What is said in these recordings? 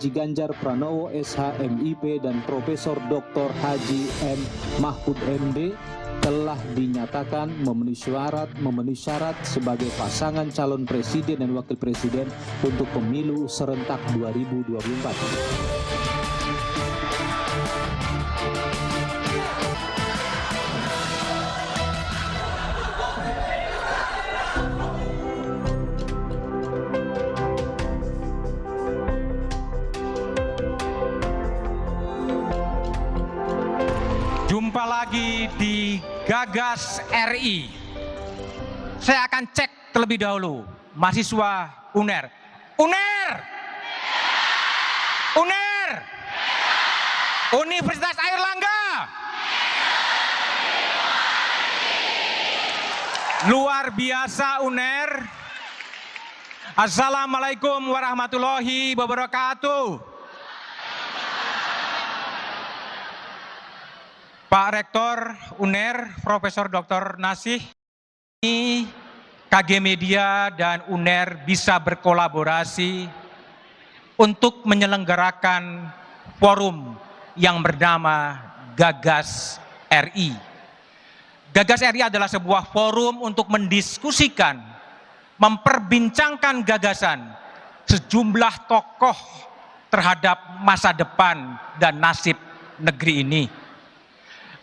Haji Ganjar Pranowo SH MIP dan Profesor Dr. Haji M. Mahfud MD telah dinyatakan memenuhi syarat sebagai pasangan calon presiden dan wakil presiden untuk pemilu serentak 2024. Jumpa lagi di Gagas RI. Saya akan cek terlebih dahulu mahasiswa UNER. UNER! UNER! Universitas Airlangga! Luar biasa UNER. Assalamualaikum warahmatullahi wabarakatuh. Pak Rektor UNER, Profesor Dr. Nasih, ini KG Media dan UNER bisa berkolaborasi untuk menyelenggarakan forum yang bernama Gagas RI. Gagas RI adalah sebuah forum untuk mendiskusikan, memperbincangkan gagasan sejumlah tokoh terhadap masa depan dan nasib negeri ini.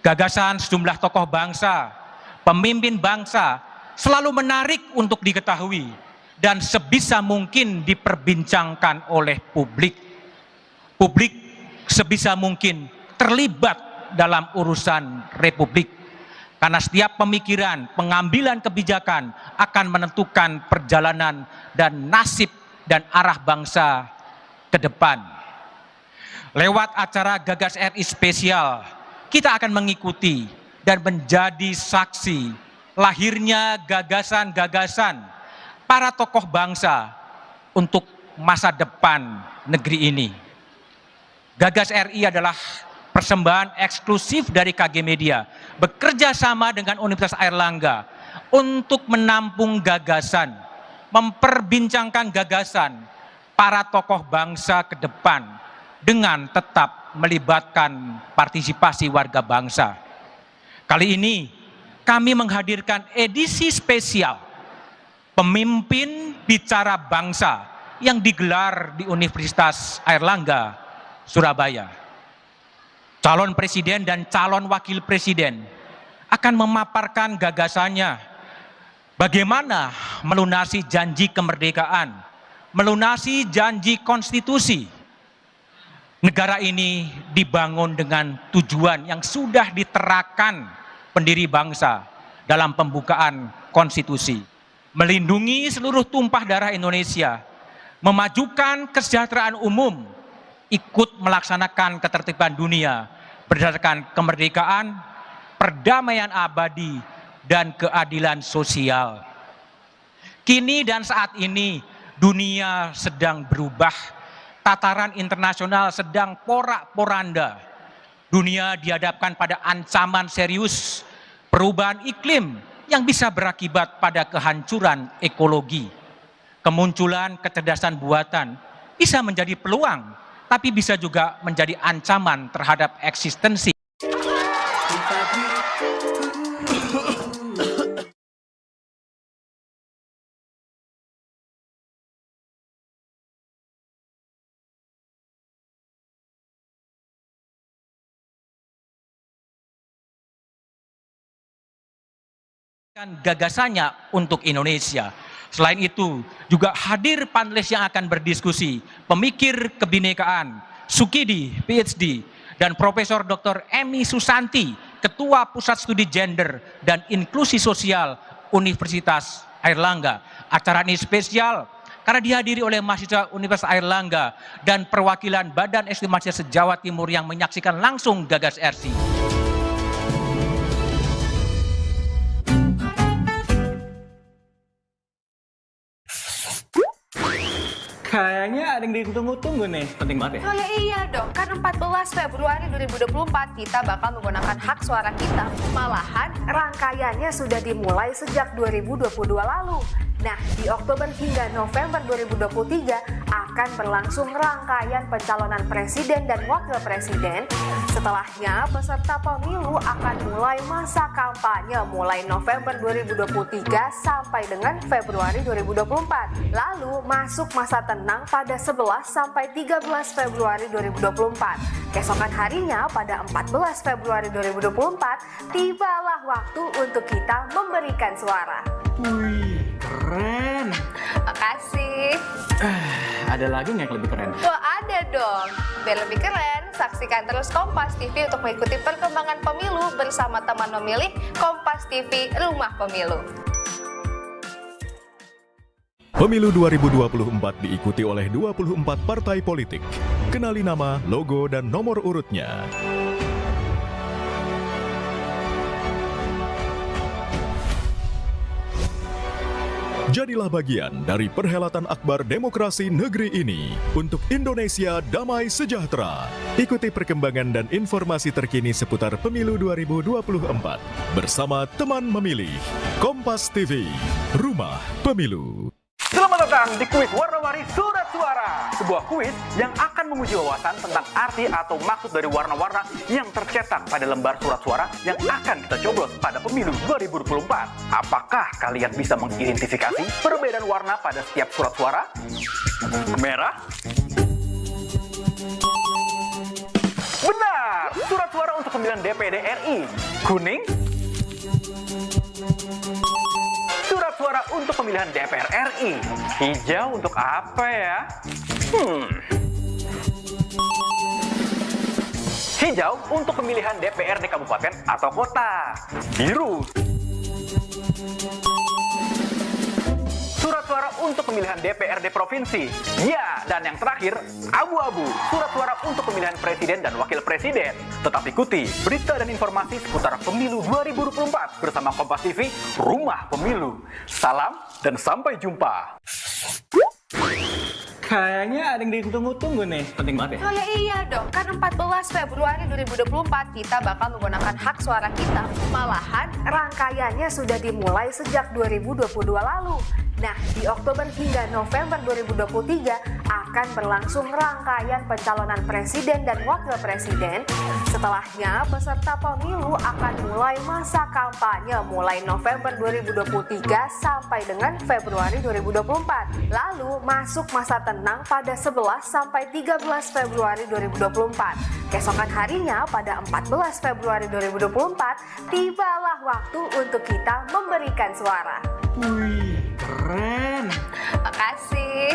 Gagasan sejumlah tokoh bangsa, pemimpin bangsa selalu menarik untuk diketahui dan sebisa mungkin diperbincangkan oleh publik. Publik sebisa mungkin terlibat dalam urusan republik. Karena setiap pemikiran, pengambilan kebijakan akan menentukan perjalanan dan nasib dan arah bangsa ke depan. Lewat acara Gagas RI spesial, kita akan mengikuti dan menjadi saksi lahirnya gagasan-gagasan para tokoh bangsa untuk masa depan negeri ini. Gagas RI adalah persembahan eksklusif dari KG Media, bekerja sama dengan Universitas Airlangga untuk menampung gagasan, memperbincangkan gagasan para tokoh bangsa ke depan dengan tetap melibatkan partisipasi warga bangsa. Kali ini kami menghadirkan edisi spesial Pemimpin Bicara Bangsa yang digelar di Universitas Airlangga, Surabaya. Calon presiden dan calon wakil presiden akan memaparkan gagasannya bagaimana melunasi janji kemerdekaan, melunasi janji konstitusi. Negara ini dibangun dengan tujuan yang sudah diterakan pendiri bangsa dalam pembukaan konstitusi. Melindungi seluruh tumpah darah Indonesia, memajukan kesejahteraan umum, ikut melaksanakan ketertiban dunia berdasarkan kemerdekaan, perdamaian abadi, dan keadilan sosial. Kini dan saat ini dunia sedang berubah. Tataran internasional sedang porak-poranda. Dunia dihadapkan pada ancaman serius perubahan iklim yang bisa berakibat pada kehancuran ekologi. Kemunculan kecerdasan buatan bisa menjadi peluang, tapi bisa juga menjadi ancaman terhadap eksistensi. Gagasannya untuk Indonesia. Selain itu, juga hadir panelis yang akan berdiskusi, pemikir kebinekaan, Sukidi, PhD, dan Profesor Dr. Emi Susanti, Ketua Pusat Studi Gender dan Inklusi Sosial Universitas Airlangga. Acara ini spesial karena dihadiri oleh mahasiswa Universitas Airlangga dan perwakilan Badan Eksekutif Mahasiswa Jawa Timur yang menyaksikan langsung Gagas RI. Kayaknya ada yang ditunggu-tunggu nih, penting banget ya? Oh ya iya dong, kan 14 Februari 2024 kita bakal menggunakan hak suara kita. Malahan rangkaiannya sudah dimulai sejak 2022 lalu. Nah, di Oktober hingga November 2023 akan berlangsung rangkaian pencalonan presiden dan wakil presiden. Setelahnya, peserta pemilu akan mulai masa kampanye mulai November 2023 sampai dengan Februari 2024. Lalu masuk masa tenang pada 11 sampai 13 Februari 2024. Keesokan harinya pada 14 Februari 2024, tibalah waktu untuk kita memberikan suara. Wih, keren. Makasih. Ada lagi nggak yang lebih keren? Wah, ada dong. Biar lebih keren, saksikan terus Kompas TV untuk mengikuti perkembangan pemilu bersama teman memilih Kompas TV Rumah Pemilu. Pemilu 2024 diikuti oleh 24 partai politik. Kenali nama, logo, dan nomor urutnya. Jadilah bagian dari perhelatan akbar demokrasi negeri ini untuk Indonesia damai sejahtera. Ikuti perkembangan dan informasi terkini seputar Pemilu 2024 bersama teman memilih Kompas TV, Rumah Pemilu. Selamat datang di kuis warna-warni surat suara. Sebuah kuis yang akan menguji wawasan tentang arti atau maksud dari warna-warna yang tercetak pada lembar surat suara yang akan kita coblos pada pemilu 2024. Apakah kalian bisa mengidentifikasi perbedaan warna pada setiap surat suara? Merah? Benar! Surat suara untuk pemilihan DPD RI. Kuning? Surat suara untuk pemilihan DPR RI. Hijau untuk apa ya? Hijau untuk pemilihan DPRD kabupaten atau kota. Biru. Surat suara untuk pemilihan DPRD provinsi. Ya, dan yang terakhir, abu-abu. Surat suara untuk pemilihan presiden dan wakil presiden. Tetap ikuti berita dan informasi seputar pemilu 2024 bersama Kompas TV, Rumah Pemilu. Salam dan sampai jumpa. Kayaknya ada yang ditunggu-tunggu nih. Penting banget ya? Oh ya iya dong, kan 14 Februari 2024 kita bakal menggunakan hak suara kita. Malahan rangkaiannya sudah dimulai sejak 2022 lalu. Nah, di Oktober hingga November 2023 akan berlangsung rangkaian pencalonan presiden dan wakil presiden. Setelahnya, peserta pemilu akan mulai masa kampanye mulai November 2023 sampai dengan Februari 2024. Lalu masuk masa tenang pada 11 sampai 13 Februari 2024. Keesokan harinya pada 14 Februari 2024, tibalah waktu untuk kita memberikan suara. Wih, keren. Makasih.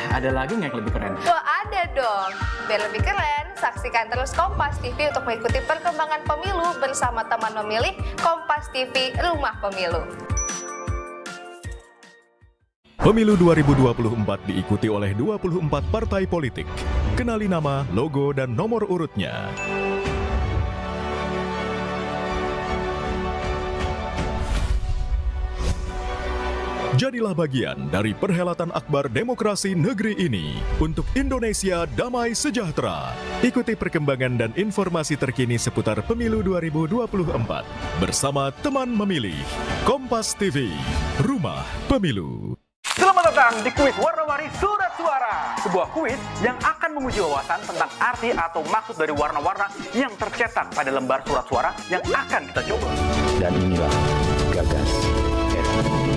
Ada lagi nggak yang lebih keren? Wah, ada dong. Biar lebih keren, saksikan terus Kompas TV untuk mengikuti perkembangan pemilu bersama teman memilih Kompas TV Rumah Pemilu. Pemilu 2024 diikuti oleh 24 partai politik. Kenali nama, logo, dan nomor urutnya. Jadilah bagian dari perhelatan akbar demokrasi negeri ini untuk Indonesia damai sejahtera. Ikuti perkembangan dan informasi terkini seputar Pemilu 2024 bersama teman memilih Kompas TV, Rumah Pemilu. Selamat datang di kuis warna-warni surat suara. Sebuah kuis yang akan menguji wawasan tentang arti atau maksud dari warna-warna yang tercetak pada lembar surat suara yang akan kita coba. Dan inilah Gagas RI.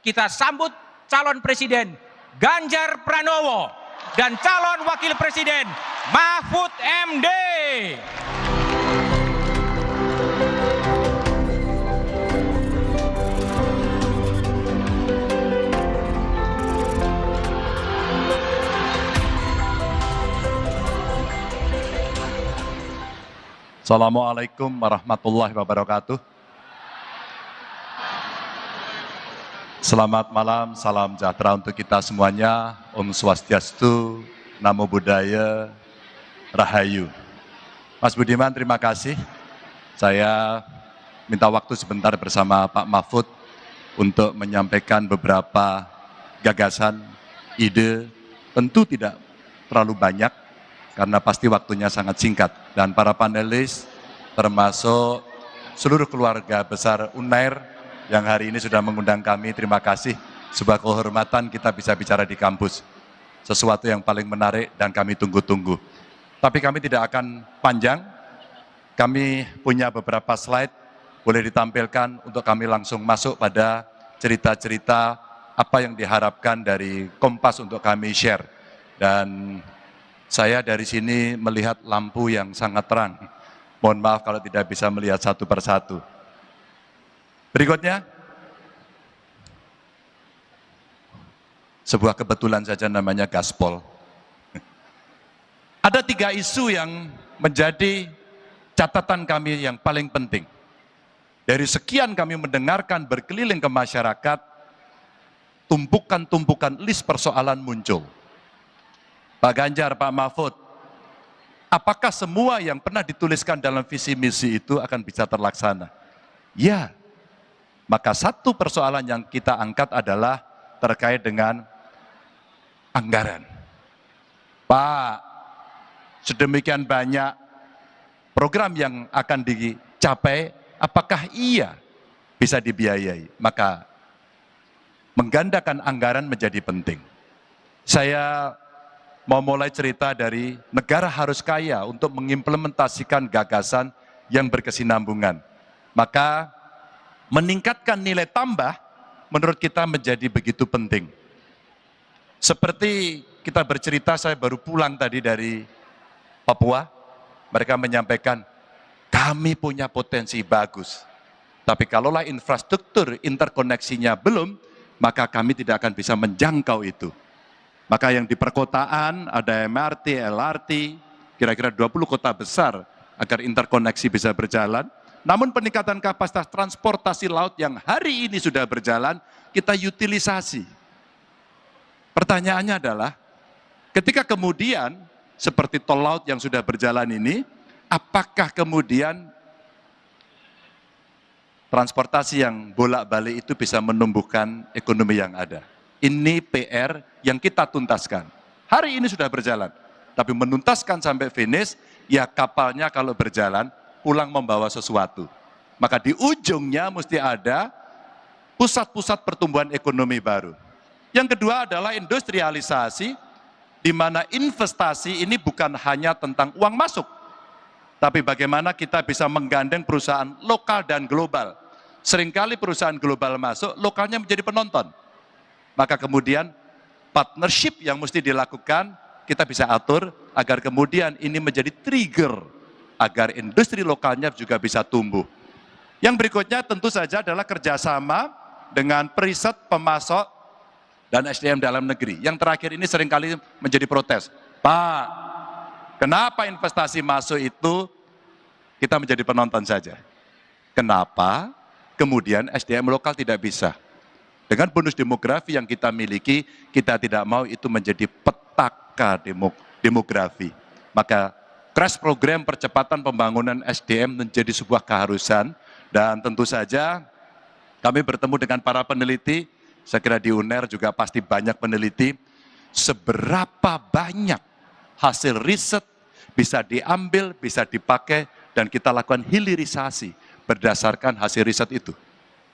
Kita sambut calon presiden Ganjar Pranowo dan calon wakil presiden Mahfud MD. Assalamualaikum warahmatullahi wabarakatuh. Selamat malam, salam sejahtera untuk kita semuanya. Om Swastiastu, Namo Buddhaya, Rahayu. Mas Budiman, terima kasih. Saya minta waktu sebentar bersama Pak Mahfud untuk menyampaikan beberapa gagasan, ide, tentu tidak terlalu banyak, karena pasti waktunya sangat singkat. Dan para panelis, termasuk seluruh keluarga besar UNAIR, yang hari ini sudah mengundang kami. Terima kasih. Sebuah kehormatan kita bisa bicara di kampus. Sesuatu yang paling menarik dan kami tunggu-tunggu. Tapi kami tidak akan panjang. Kami punya beberapa slide, boleh ditampilkan untuk kami langsung masuk pada cerita-cerita apa yang diharapkan dari Kompas untuk kami share. Dan saya dari sini melihat lampu yang sangat terang. Mohon maaf kalau tidak bisa melihat satu persatu. Berikutnya, sebuah kebetulan saja namanya gaspol. Ada 3 isu yang menjadi catatan kami yang paling penting. Dari sekian kami mendengarkan berkeliling ke masyarakat, tumpukan-tumpukan list persoalan muncul. Pak Ganjar, Pak Mahfud, apakah semua yang pernah dituliskan dalam visi misi itu akan bisa terlaksana? Ya, maka satu persoalan yang kita angkat adalah terkait dengan anggaran. Pak, sedemikian banyak program yang akan dicapai, apakah iya bisa dibiayai? Maka menggandakan anggaran menjadi penting. Saya mau mulai cerita dari negara harus kaya untuk mengimplementasikan gagasan yang berkesinambungan. Maka meningkatkan nilai tambah menurut kita menjadi begitu penting. Seperti kita bercerita, saya baru pulang tadi dari Papua, mereka menyampaikan, kami punya potensi bagus. Tapi kalaulah infrastruktur interkoneksinya belum, maka kami tidak akan bisa menjangkau itu. Maka yang di perkotaan ada MRT, LRT, kira-kira 20 kota besar agar interkoneksi bisa berjalan. Namun peningkatan kapasitas transportasi laut yang hari ini sudah berjalan, kita utilisasi. Pertanyaannya adalah, ketika kemudian seperti tol laut yang sudah berjalan ini, apakah kemudian transportasi yang bolak-balik itu bisa menumbuhkan ekonomi yang ada? Ini PR yang kita tuntaskan. Hari ini sudah berjalan, tapi menuntaskan sampai finish, ya kapalnya kalau berjalan, pulang membawa sesuatu. Maka di ujungnya mesti ada pusat-pusat pertumbuhan ekonomi baru. Yang kedua adalah industrialisasi, di mana investasi ini bukan hanya tentang uang masuk, tapi bagaimana kita bisa menggandeng perusahaan lokal dan global. Seringkali perusahaan global masuk, lokalnya menjadi penonton. Maka kemudian partnership yang mesti dilakukan, kita bisa atur agar kemudian ini menjadi trigger agar industri lokalnya juga bisa tumbuh. Yang berikutnya tentu saja adalah kerjasama dengan periset, pemasok, dan SDM dalam negeri. Yang terakhir ini seringkali menjadi protes. Pak, kenapa investasi masuk itu kita menjadi penonton saja? Kenapa kemudian SDM lokal tidak bisa? Dengan bonus demografi yang kita miliki, kita tidak mau itu menjadi petaka demografi. Maka crash program percepatan pembangunan SDM menjadi sebuah keharusan, dan tentu saja kami bertemu dengan para peneliti, saya kira di UNER juga pasti banyak peneliti, seberapa banyak hasil riset bisa diambil, bisa dipakai, dan kita lakukan hilirisasi berdasarkan hasil riset itu.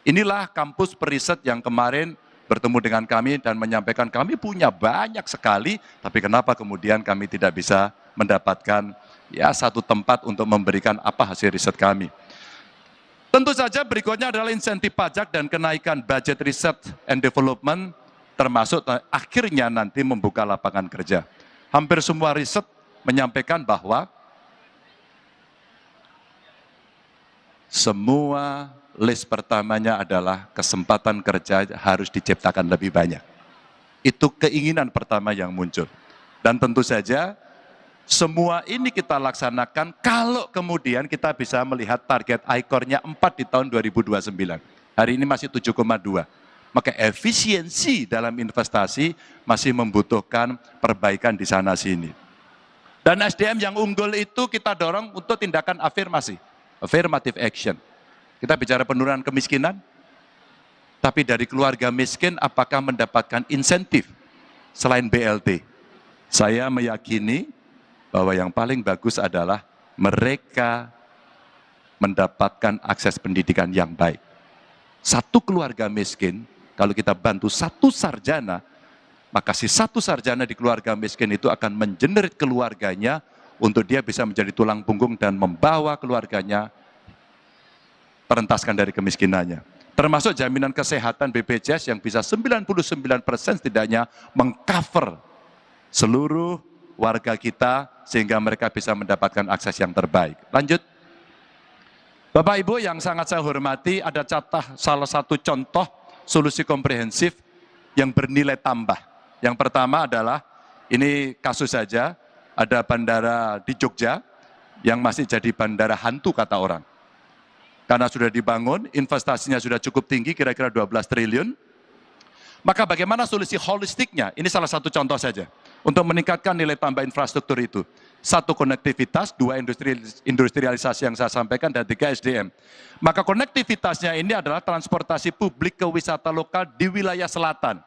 Inilah kampus periset yang kemarin bertemu dengan kami dan menyampaikan kami punya banyak sekali, tapi kenapa kemudian kami tidak bisa mendapatkan ya satu tempat untuk memberikan apa hasil riset kami. Tentu saja berikutnya adalah insentif pajak dan kenaikan budget research and development, termasuk akhirnya nanti membuka lapangan kerja. Hampir semua riset menyampaikan bahwa semua list pertamanya adalah kesempatan kerja harus diciptakan lebih banyak. Itu keinginan pertama yang muncul. Dan tentu saja semua ini kita laksanakan kalau kemudian kita bisa melihat target ICOR-nya 4 di tahun 2029. Hari ini masih 7,2. Maka efisiensi dalam investasi masih membutuhkan perbaikan di sana sini. Dan SDM yang unggul itu kita dorong untuk tindakan afirmasi, affirmative action. Kita bicara penurunan kemiskinan, tapi dari keluarga miskin apakah mendapatkan insentif selain BLT? Saya meyakini bahwa yang paling bagus adalah mereka mendapatkan akses pendidikan yang baik. Satu keluarga miskin, kalau kita bantu satu sarjana, maka si satu sarjana di keluarga miskin itu akan mengenerate keluarganya untuk dia bisa menjadi tulang punggung dan membawa keluarganya terentaskan dari kemiskinannya. Termasuk jaminan kesehatan BPJS yang bisa 99% setidaknya mengcover seluruh warga kita sehingga mereka bisa mendapatkan akses yang terbaik. Lanjut. Bapak Ibu yang sangat saya hormati, ada salah satu contoh solusi komprehensif yang bernilai tambah. Yang pertama adalah, ini kasus saja, ada bandara di Jogja yang masih jadi bandara hantu kata orang. Karena sudah dibangun, investasinya sudah cukup tinggi, kira-kira 12 triliun. Maka bagaimana solusi holistiknya? Ini salah satu contoh saja. Untuk meningkatkan nilai tambah infrastruktur itu. 1, konektivitas, 2, industrialisasi yang saya sampaikan, dan 3, SDM. Maka konektivitasnya ini adalah transportasi publik ke wisata lokal di wilayah selatan.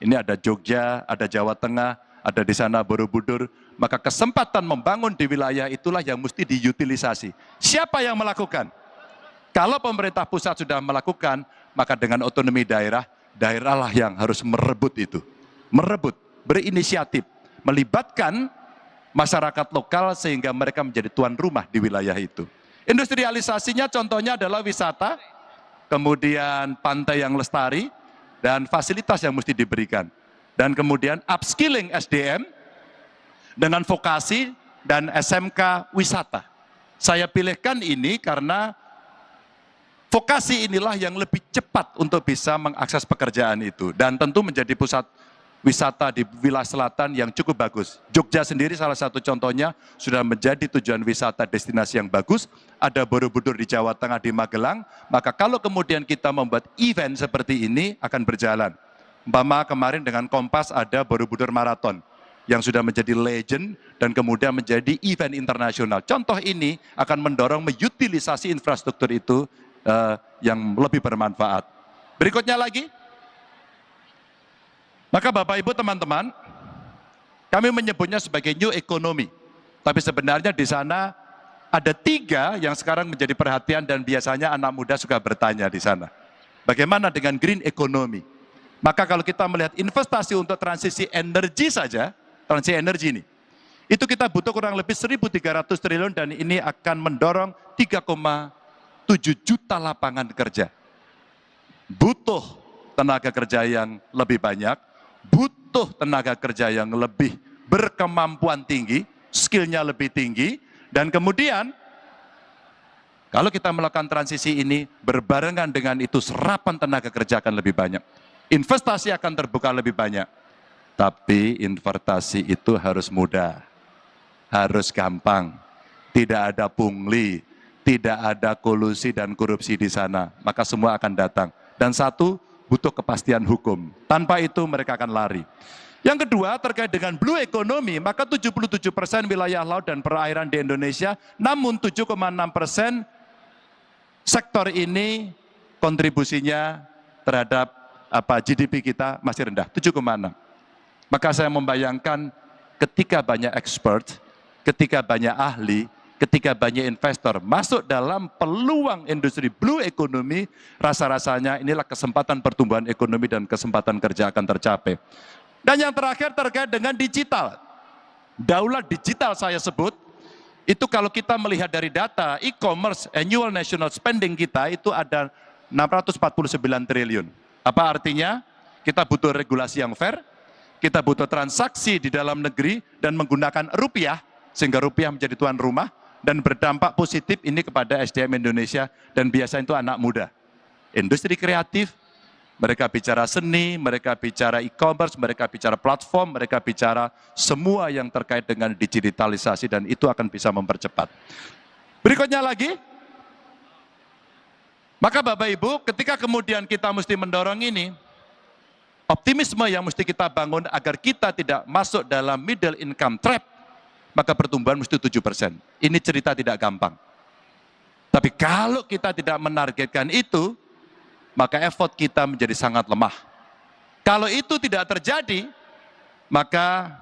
Ini ada Jogja, ada Jawa Tengah, ada di sana Borobudur. Maka kesempatan membangun di wilayah itulah yang mesti diutilisasi. Siapa yang melakukan? Kalau pemerintah pusat sudah melakukan, maka dengan otonomi daerah, daerahlah yang harus merebut itu. Merebut, berinisiatif, melibatkan masyarakat lokal sehingga mereka menjadi tuan rumah di wilayah itu. Industrialisasinya contohnya adalah wisata, kemudian pantai yang lestari, dan fasilitas yang mesti diberikan. Dan kemudian upskilling SDM dengan vokasi dan SMK wisata. Saya pilihkan ini karena vokasi inilah yang lebih cepat untuk bisa mengakses pekerjaan itu. Dan tentu menjadi pusat wisata di wilayah selatan yang cukup bagus. Jogja sendiri salah satu contohnya sudah menjadi tujuan wisata destinasi yang bagus. Ada Borobudur di Jawa Tengah, di Magelang. Maka kalau kemudian kita membuat event seperti ini akan berjalan. Umpama kemarin dengan Kompas ada Borobudur Marathon yang sudah menjadi legend dan kemudian menjadi event internasional. Contoh ini akan mendorong mengutilisasi infrastruktur itu yang lebih bermanfaat. Berikutnya lagi. Maka Bapak Ibu teman-teman, kami menyebutnya sebagai new economy. Tapi sebenarnya di sana ada 3 yang sekarang menjadi perhatian dan biasanya anak muda suka bertanya di sana. Bagaimana dengan green economy? Maka kalau kita melihat investasi untuk transisi energi saja, transisi energi ini, itu kita butuh kurang lebih 1.300 triliun dan ini akan mendorong 3,7 juta lapangan kerja. Butuh tenaga kerja yang lebih banyak, butuh tenaga kerja yang lebih berkemampuan tinggi, skillnya lebih tinggi, dan kemudian kalau kita melakukan transisi ini berbarengan dengan itu serapan tenaga kerja akan lebih banyak. Investasi akan terbuka lebih banyak. Tapi investasi itu harus mudah, harus gampang, tidak ada pungli, tidak ada kolusi dan korupsi di sana, maka semua akan datang. Dan satu, butuh kepastian hukum. Tanpa itu mereka akan lari. Yang kedua, terkait dengan blue economy, maka 77% wilayah laut dan perairan di Indonesia, namun 7,6% sektor ini kontribusinya terhadap GDP kita masih rendah, 7,6. Maka saya membayangkan ketika banyak expert, ketika banyak ahli, ketika banyak investor masuk dalam peluang industri blue economy, rasa-rasanya inilah kesempatan pertumbuhan ekonomi dan kesempatan kerja akan tercapai. Dan yang terakhir terkait dengan digital. Daulat digital saya sebut, itu kalau kita melihat dari data e-commerce annual national spending kita itu ada 649 triliun. Apa artinya? Kita butuh regulasi yang fair, kita butuh transaksi di dalam negeri dan menggunakan rupiah, sehingga rupiah menjadi tuan rumah, dan berdampak positif ini kepada SDM Indonesia, dan biasanya itu anak muda. Industri kreatif, mereka bicara seni, mereka bicara e-commerce, mereka bicara platform, mereka bicara semua yang terkait dengan digitalisasi, dan itu akan bisa mempercepat. Berikutnya lagi, maka Bapak Ibu, ketika kemudian kita mesti mendorong ini, optimisme yang mesti kita bangun agar kita tidak masuk dalam middle income trap, maka pertumbuhan mesti 7%. Ini cerita tidak gampang. Tapi kalau kita tidak menargetkan itu, maka effort kita menjadi sangat lemah. Kalau itu tidak terjadi, maka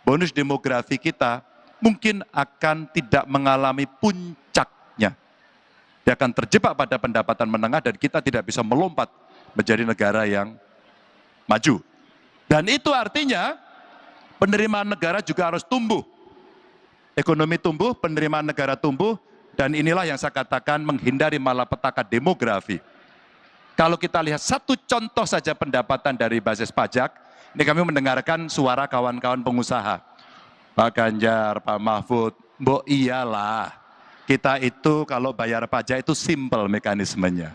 bonus demografi kita mungkin akan tidak mengalami puncaknya. Dia akan terjebak pada pendapatan menengah dan kita tidak bisa melompat menjadi negara yang maju. Dan itu artinya penerimaan negara juga harus tumbuh. Ekonomi tumbuh, penerimaan negara tumbuh, dan inilah yang saya katakan menghindari malapetaka demografi. Kalau kita lihat satu contoh saja pendapatan dari basis pajak, ini kami mendengarkan suara kawan-kawan pengusaha. Pak Ganjar, Pak Mahfud, mbok iyalah, kita itu kalau bayar pajak itu simple mekanismenya.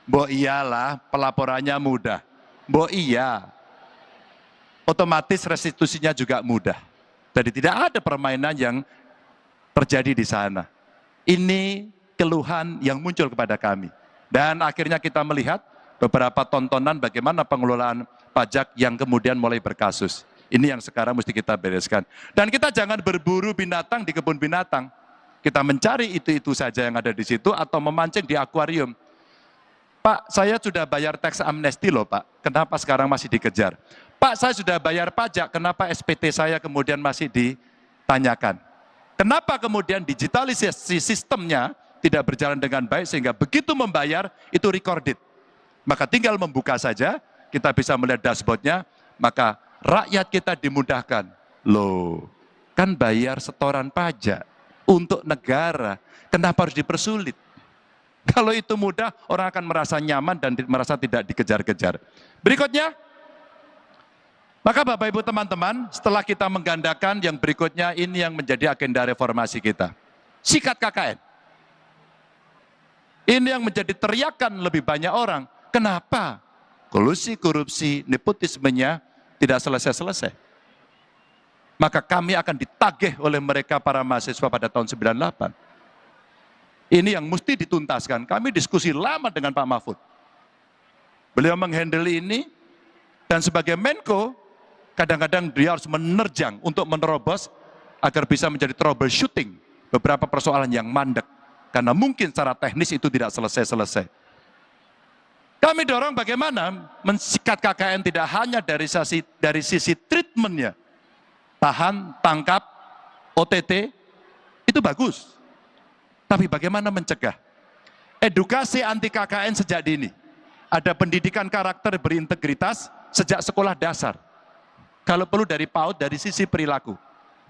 Mbok iyalah, pelaporannya mudah. Mbok iya, otomatis restitusinya juga mudah. Jadi tidak ada permainan yang terjadi di sana. Ini keluhan yang muncul kepada kami. Dan akhirnya kita melihat beberapa tontonan bagaimana pengelolaan pajak yang kemudian mulai berkasus. Ini yang sekarang mesti kita bereskan. Dan kita jangan berburu binatang di kebun binatang. Kita mencari itu saja yang ada di situ atau memancing di akuarium. Pak, saya sudah bayar teks amnesti loh Pak, kenapa sekarang masih dikejar? Pak, saya sudah bayar pajak, kenapa SPT saya kemudian masih ditanyakan? Kenapa kemudian digitalisasi sistemnya tidak berjalan dengan baik sehingga begitu membayar itu recorded? Maka tinggal membuka saja, kita bisa melihat dashboardnya, maka rakyat kita dimudahkan. Loh, kan bayar setoran pajak untuk negara, kenapa harus dipersulit? Kalau itu mudah, orang akan merasa nyaman dan merasa tidak dikejar-kejar. Berikutnya, maka Bapak Ibu teman-teman, setelah kita menggandakan yang berikutnya, ini yang menjadi agenda reformasi kita. Sikat KKN. Ini yang menjadi teriakan lebih banyak orang. Kenapa? Kolusi, korupsi, nepotismenya tidak selesai-selesai. Maka kami akan ditagih oleh mereka para mahasiswa pada tahun 98. Ini yang mesti dituntaskan. Kami diskusi lama dengan Pak Mahfud. Beliau menghandle ini, dan sebagai Menko, kadang-kadang dia harus menerjang untuk menerobos agar bisa menjadi troubleshooting beberapa persoalan yang mandek. Karena mungkin secara teknis itu tidak selesai-selesai. Kami dorong bagaimana mensikat KKN tidak hanya dari sisi treatmentnya. Tahan, tangkap, OTT, itu bagus. Tapi bagaimana mencegah? Edukasi anti KKN sejak dini. Ada pendidikan karakter berintegritas sejak sekolah dasar. Kalau perlu dari PAUD, dari sisi perilaku.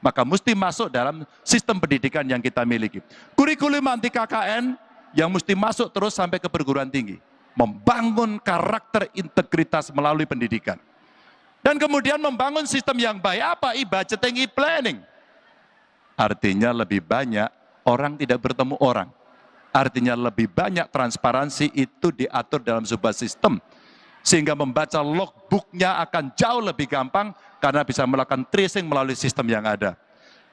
Maka mesti masuk dalam sistem pendidikan yang kita miliki. Kurikulum anti KKN yang mesti masuk terus sampai ke perguruan tinggi. Membangun karakter integritas melalui pendidikan. Dan kemudian membangun sistem yang baik. Apa? E-budgeting, e-planning. Artinya lebih banyak orang tidak bertemu orang. Artinya lebih banyak transparansi itu diatur dalam sebuah sistem. Sehingga membaca logbooknya akan jauh lebih gampang karena bisa melakukan tracing melalui sistem yang ada.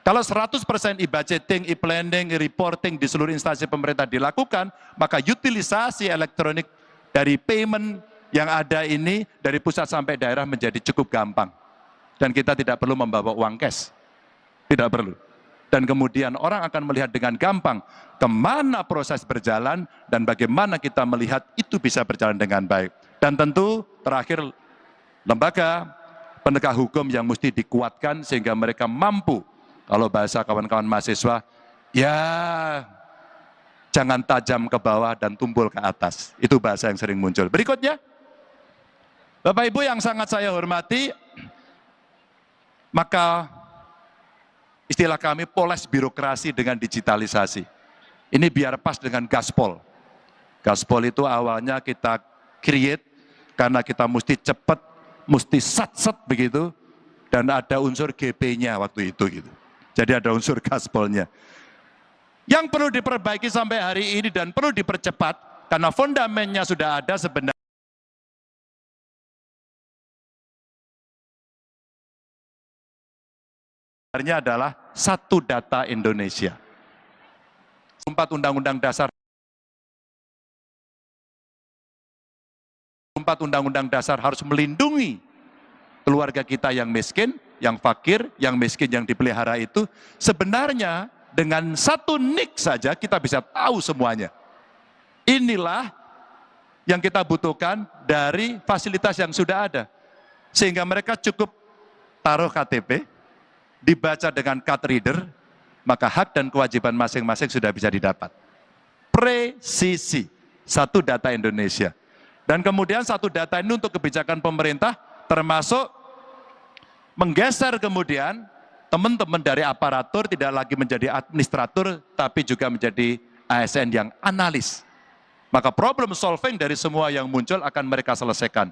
Kalau 100% e-budgeting, e-planning, e-reporting di seluruh instansi pemerintah dilakukan, maka utilisasi elektronik dari payment yang ada ini dari pusat sampai daerah menjadi cukup gampang. Dan kita tidak perlu membawa uang cash. Tidak perlu. Dan kemudian orang akan melihat dengan gampang kemana proses berjalan dan bagaimana kita melihat itu bisa berjalan dengan baik. Dan tentu terakhir lembaga penegak hukum yang mesti dikuatkan sehingga mereka mampu, kalau bahasa kawan-kawan mahasiswa, ya jangan tajam ke bawah dan tumpul ke atas. Itu bahasa yang sering muncul. Berikutnya, Bapak Ibu yang sangat saya hormati, maka istilah kami poles birokrasi dengan digitalisasi. Ini biar pas dengan gaspol. Gaspol itu awalnya kita create karena kita mesti cepat, mesti sat-sat begitu, dan ada unsur GP-nya waktu itu gitu. Jadi ada unsur gaspolnya. Yang perlu diperbaiki sampai hari ini dan perlu dipercepat karena fundamennya sudah ada sebenarnya. Adalah satu data Indonesia. 4 Undang-Undang Dasar 4 Undang-Undang Dasar harus melindungi keluarga kita yang miskin, yang fakir, yang miskin, yang dipelihara itu. Sebenarnya dengan satu nik saja kita bisa tahu semuanya. Inilah yang kita butuhkan dari fasilitas yang sudah ada. Sehingga mereka cukup taruh KTP, dibaca dengan card reader, maka hak dan kewajiban masing-masing sudah bisa didapat. presisi. Satu data Indonesia. Dan kemudian satu data ini untuk kebijakan pemerintah termasuk menggeser kemudian teman-teman dari aparatur tidak lagi menjadi administrator tapi juga menjadi ASN yang analis. Maka problem solving dari semua yang muncul akan mereka selesaikan.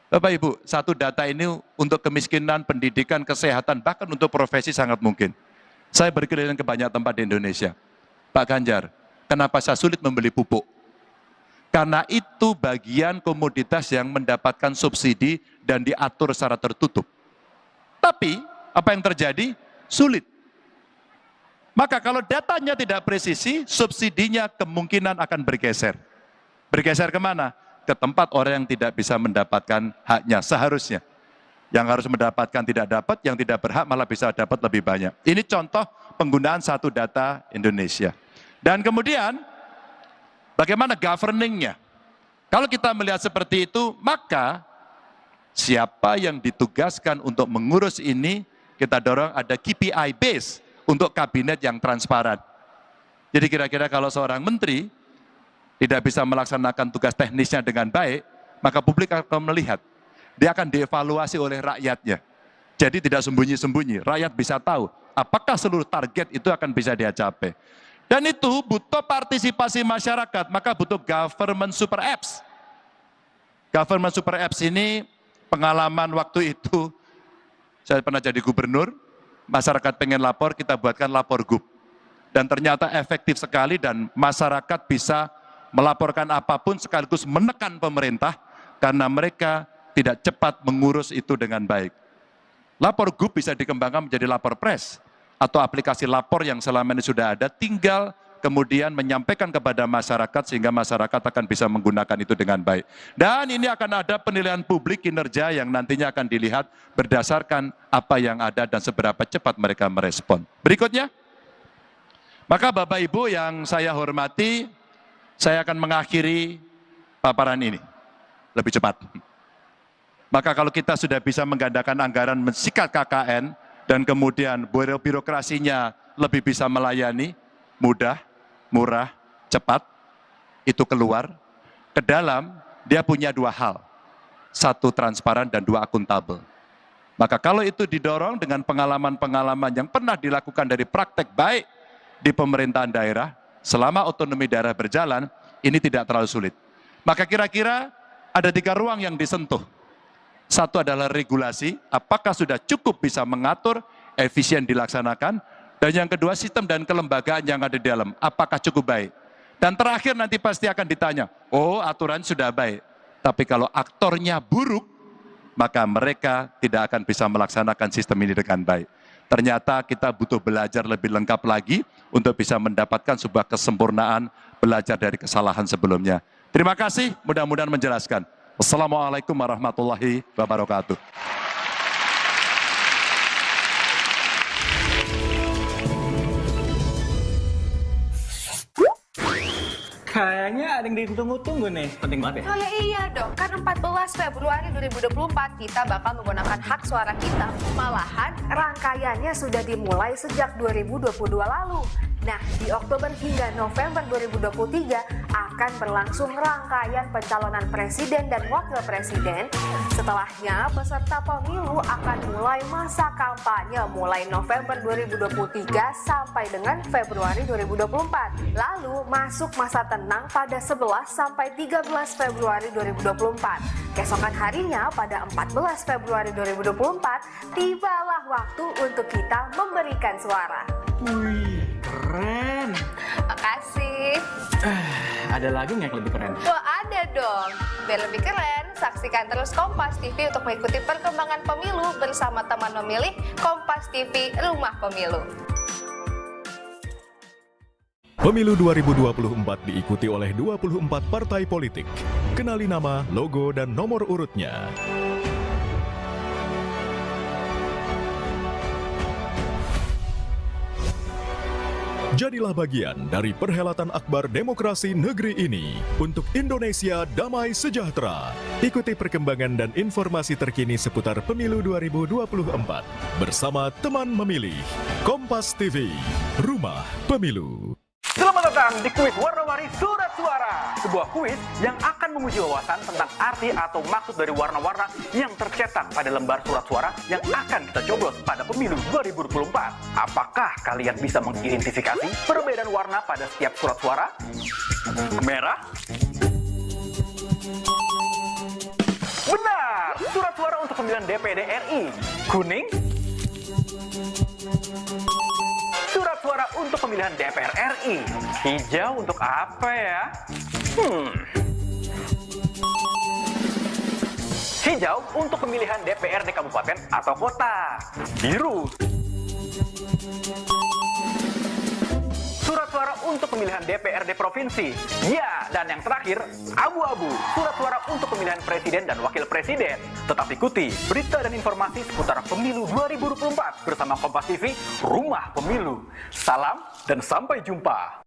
Bapak Ibu, satu data ini untuk kemiskinan, pendidikan, kesehatan, bahkan untuk profesi sangat mungkin. Saya berkeliling ke banyak tempat di Indonesia. Pak Ganjar, kenapa saya sulit membeli pupuk? Karena itu bagian komoditas yang mendapatkan subsidi dan diatur secara tertutup. Tapi, apa yang terjadi? Sulit. Maka kalau datanya tidak presisi, subsidinya kemungkinan akan bergeser. Bergeser kemana? Ke tempat orang yang tidak bisa mendapatkan haknya seharusnya. Yang harus mendapatkan tidak dapat, yang tidak berhak malah bisa dapat lebih banyak. Ini contoh penggunaan satu data Indonesia. Dan kemudian, bagaimana governingnya? Kalau kita melihat seperti itu, maka siapa yang ditugaskan untuk mengurus ini, kita dorong ada KPI base untuk kabinet yang transparan. Jadi kira-kira kalau seorang menteri tidak bisa melaksanakan tugas teknisnya dengan baik, maka publik akan melihat. Dia akan dievaluasi oleh rakyatnya. Jadi tidak sembunyi-sembunyi, rakyat bisa tahu apakah seluruh target itu akan bisa dia capai. Dan itu butuh partisipasi masyarakat, maka butuh government super apps. Government super apps ini pengalaman waktu itu, saya pernah jadi gubernur, masyarakat pengen lapor, kita buatkan lapor gub. Dan ternyata efektif sekali dan masyarakat bisa melaporkan apapun sekaligus menekan pemerintah karena mereka tidak cepat mengurus itu dengan baik. Lapor gub bisa dikembangkan menjadi lapor pres atau aplikasi lapor yang selama ini sudah ada, tinggal kemudian menyampaikan kepada masyarakat sehingga masyarakat akan bisa menggunakan itu dengan baik. Dan ini akan ada penilaian publik kinerja yang nantinya akan dilihat berdasarkan apa yang ada dan seberapa cepat mereka merespon. Berikutnya, maka Bapak Ibu yang saya hormati, saya akan mengakhiri paparan ini lebih cepat. Maka kalau kita sudah bisa menggandakan anggaran mensikat KKN dan kemudian birokrasinya lebih bisa melayani, mudah, murah, cepat, itu keluar. Ke dalam, dia punya dua hal. Satu, transparan, dan dua, akuntabel. Maka kalau itu didorong dengan pengalaman-pengalaman yang pernah dilakukan dari praktek baik di pemerintahan daerah, selama otonomi daerah berjalan, ini tidak terlalu sulit. Maka kira-kira ada 3 ruang yang disentuh. Satu adalah regulasi, apakah sudah cukup bisa mengatur, efisien dilaksanakan. Dan yang kedua, sistem dan kelembagaan yang ada di dalam, apakah cukup baik. Dan terakhir nanti pasti akan ditanya, oh aturan sudah baik. Tapi kalau aktornya buruk, maka mereka tidak akan bisa melaksanakan sistem ini dengan baik. Ternyata kita butuh belajar lebih lengkap lagi untuk bisa mendapatkan sebuah kesempurnaan belajar dari kesalahan sebelumnya. Terima kasih, mudah-mudahan menjelaskan. Wassalamualaikum warahmatullahi wabarakatuh. Kayaknya ada yang ditunggu-tunggu nih. Penting banget ya? Oh ya iya dong, kan 14 Februari 2024 kita bakal menggunakan hak suara kita. Malahan rangkaiannya sudah dimulai sejak 2022 lalu. Nah, di Oktober hingga November 2023 akan berlangsung rangkaian pencalonan presiden dan wakil presiden. Setelahnya, peserta pemilu akan mulai masa kampanye mulai November 2023 sampai dengan Februari 2024. Lalu masuk masa tenang pada 11 sampai 13 Februari 2024. Keesokan harinya pada 14 Februari 2024, tibalah waktu untuk kita memberikan suara. Wih, keren. Makasih. Ada lagi nggak yang lebih keren? Wah, ada dong. Biar lebih keren, saksikan terus Kompas TV untuk mengikuti perkembangan pemilu bersama teman memilih Kompas TV Rumah Pemilu. Pemilu 2024 diikuti oleh 24 partai politik. Kenali nama, logo, dan nomor urutnya. Jadilah bagian dari perhelatan akbar demokrasi negeri ini untuk Indonesia damai sejahtera. Ikuti perkembangan dan informasi terkini seputar Pemilu 2024 bersama teman memilih Kompas TV, Rumah Pemilu. Selamat datang di kuis warna-warni surat suara. Sebuah kuis yang akan menguji wawasan tentang arti atau maksud dari warna-warna yang tercetak pada lembar surat suara yang akan kita coblos pada pemilu 2024. Apakah kalian bisa mengidentifikasi perbedaan warna pada setiap surat suara? Merah? Benar! Surat suara untuk pemilihan DPD RI. Kuning? Surat suara untuk pemilihan DPR RI. Hijau untuk apa ya? Hijau untuk pemilihan DPRD kabupaten atau kota. Biru. Surat suara untuk pemilihan DPRD provinsi. Ya, dan yang terakhir, abu-abu. Surat suara untuk pemilihan presiden dan wakil presiden. Tetap ikuti berita dan informasi seputar pemilu 2024 bersama Kompas TV, Rumah Pemilu. Salam dan sampai jumpa.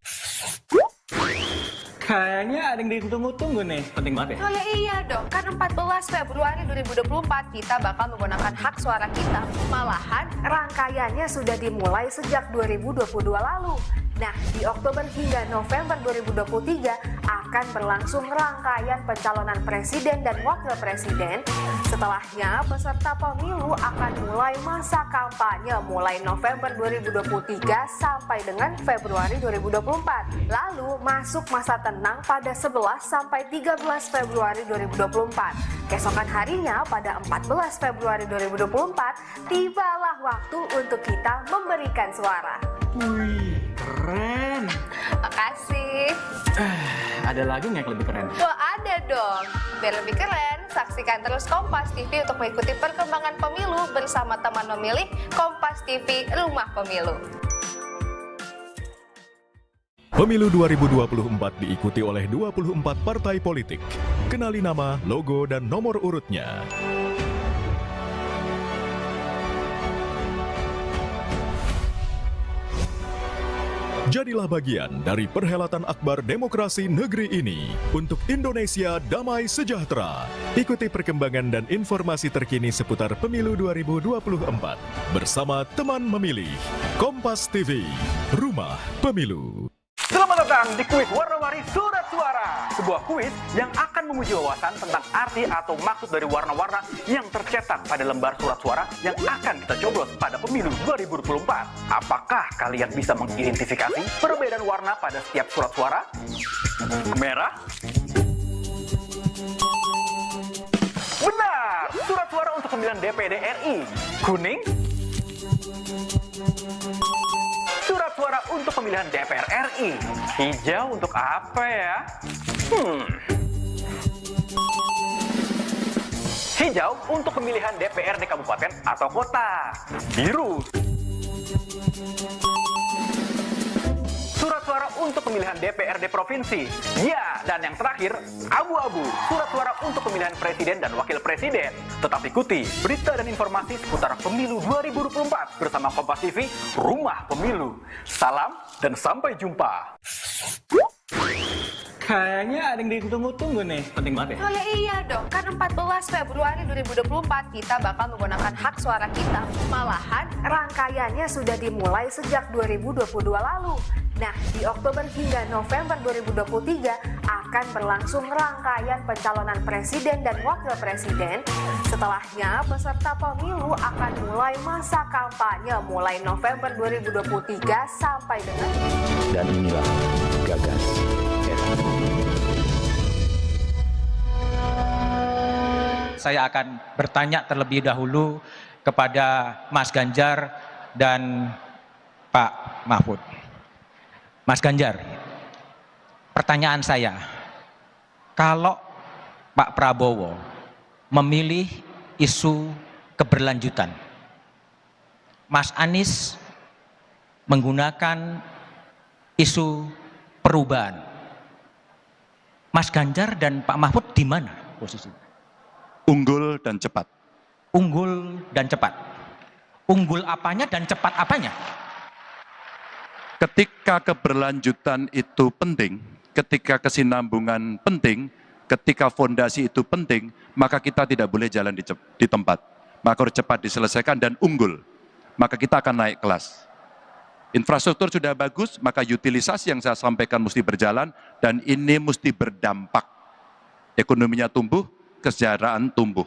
Kayaknya ada yang ditunggu-tunggu nih. Penting banget ya? Oh ya iya dong, kan 14 Februari 2024 kita bakal menggunakan hak suara kita. Malahan rangkaiannya sudah dimulai sejak 2022 lalu. Nah, di Oktober hingga November 2023 akan berlangsung rangkaian pencalonan presiden dan wakil presiden. Setelahnya, peserta pemilu akan mulai masa kampanye mulai November 2023 sampai dengan Februari 2024. Lalu masuk masa tenang pada 11 sampai 13 Februari 2024. Keesokan harinya pada 14 Februari 2024, tibalah waktu untuk kita memberikan suara. Wih, keren. Makasih. Ada lagi nggak yang lebih keren? Wah, ada dong. Biar lebih keren, saksikan terus Kompas TV untuk mengikuti perkembangan pemilu bersama teman memilih Kompas TV Rumah Pemilu. Pemilu 2024 diikuti oleh 24 partai politik. Kenali nama, logo, dan nomor urutnya. Jadilah bagian dari perhelatan akbar demokrasi negeri ini untuk Indonesia damai sejahtera. Ikuti perkembangan dan informasi terkini seputar pemilu 2024 bersama teman memilih Kompas TV, Rumah Pemilu. Selamat datang di kuis warna-warni surat suara. Sebuah kuis yang akan menguji wawasan tentang arti atau maksud dari warna-warna yang tercetak pada lembar surat suara yang akan kita coblos pada pemilu 2024. Apakah kalian bisa mengidentifikasi perbedaan warna pada setiap surat suara? Merah? Benar! Surat suara untuk pemilihan DPD RI. Kuning? Surat suara untuk pemilihan DPR RI. Hijau untuk apa ya? Hijau untuk pemilihan DPRD kabupaten atau kota. Biru. Surat suara untuk pemilihan DPRD provinsi. Ya, dan yang terakhir, abu-abu. Surat suara untuk pemilihan presiden dan wakil presiden. Tetap ikuti berita dan informasi seputar pemilu 2024 bersama Kompas TV, Rumah Pemilu. Salam dan sampai jumpa. Kayaknya ada yang ditunggu-tunggu nih. Penting banget ya? Oh ya iya dong, kan 14 Februari 2024 kita bakal menggunakan hak suara kita. Malahan rangkaiannya sudah dimulai sejak 2022 lalu. Nah, di Oktober hingga November 2023 akan berlangsung rangkaian pencalonan presiden dan wakil presiden. Setelahnya, peserta pemilu akan mulai masa kampanye mulai November 2023 sampai dengan... Dan inilah Gagas RI. Saya akan bertanya terlebih dahulu kepada Mas Ganjar dan Pak Mahfud. Mas Ganjar, pertanyaan saya, kalau Pak Prabowo memilih isu keberlanjutan, Mas Anies menggunakan isu perubahan, Mas Ganjar dan Pak Mahfud di mana posisinya? Unggul dan cepat. Unggul dan cepat. Unggul apanya dan cepat apanya? Ketika keberlanjutan itu penting, ketika kesinambungan penting, ketika fondasi itu penting, maka kita tidak boleh jalan di tempat. Maka harus cepat diselesaikan dan unggul. Maka kita akan naik kelas. Infrastruktur sudah bagus, maka utilisasi yang saya sampaikan mesti berjalan dan ini mesti berdampak. Ekonominya tumbuh, kesejahteraan tumbuh.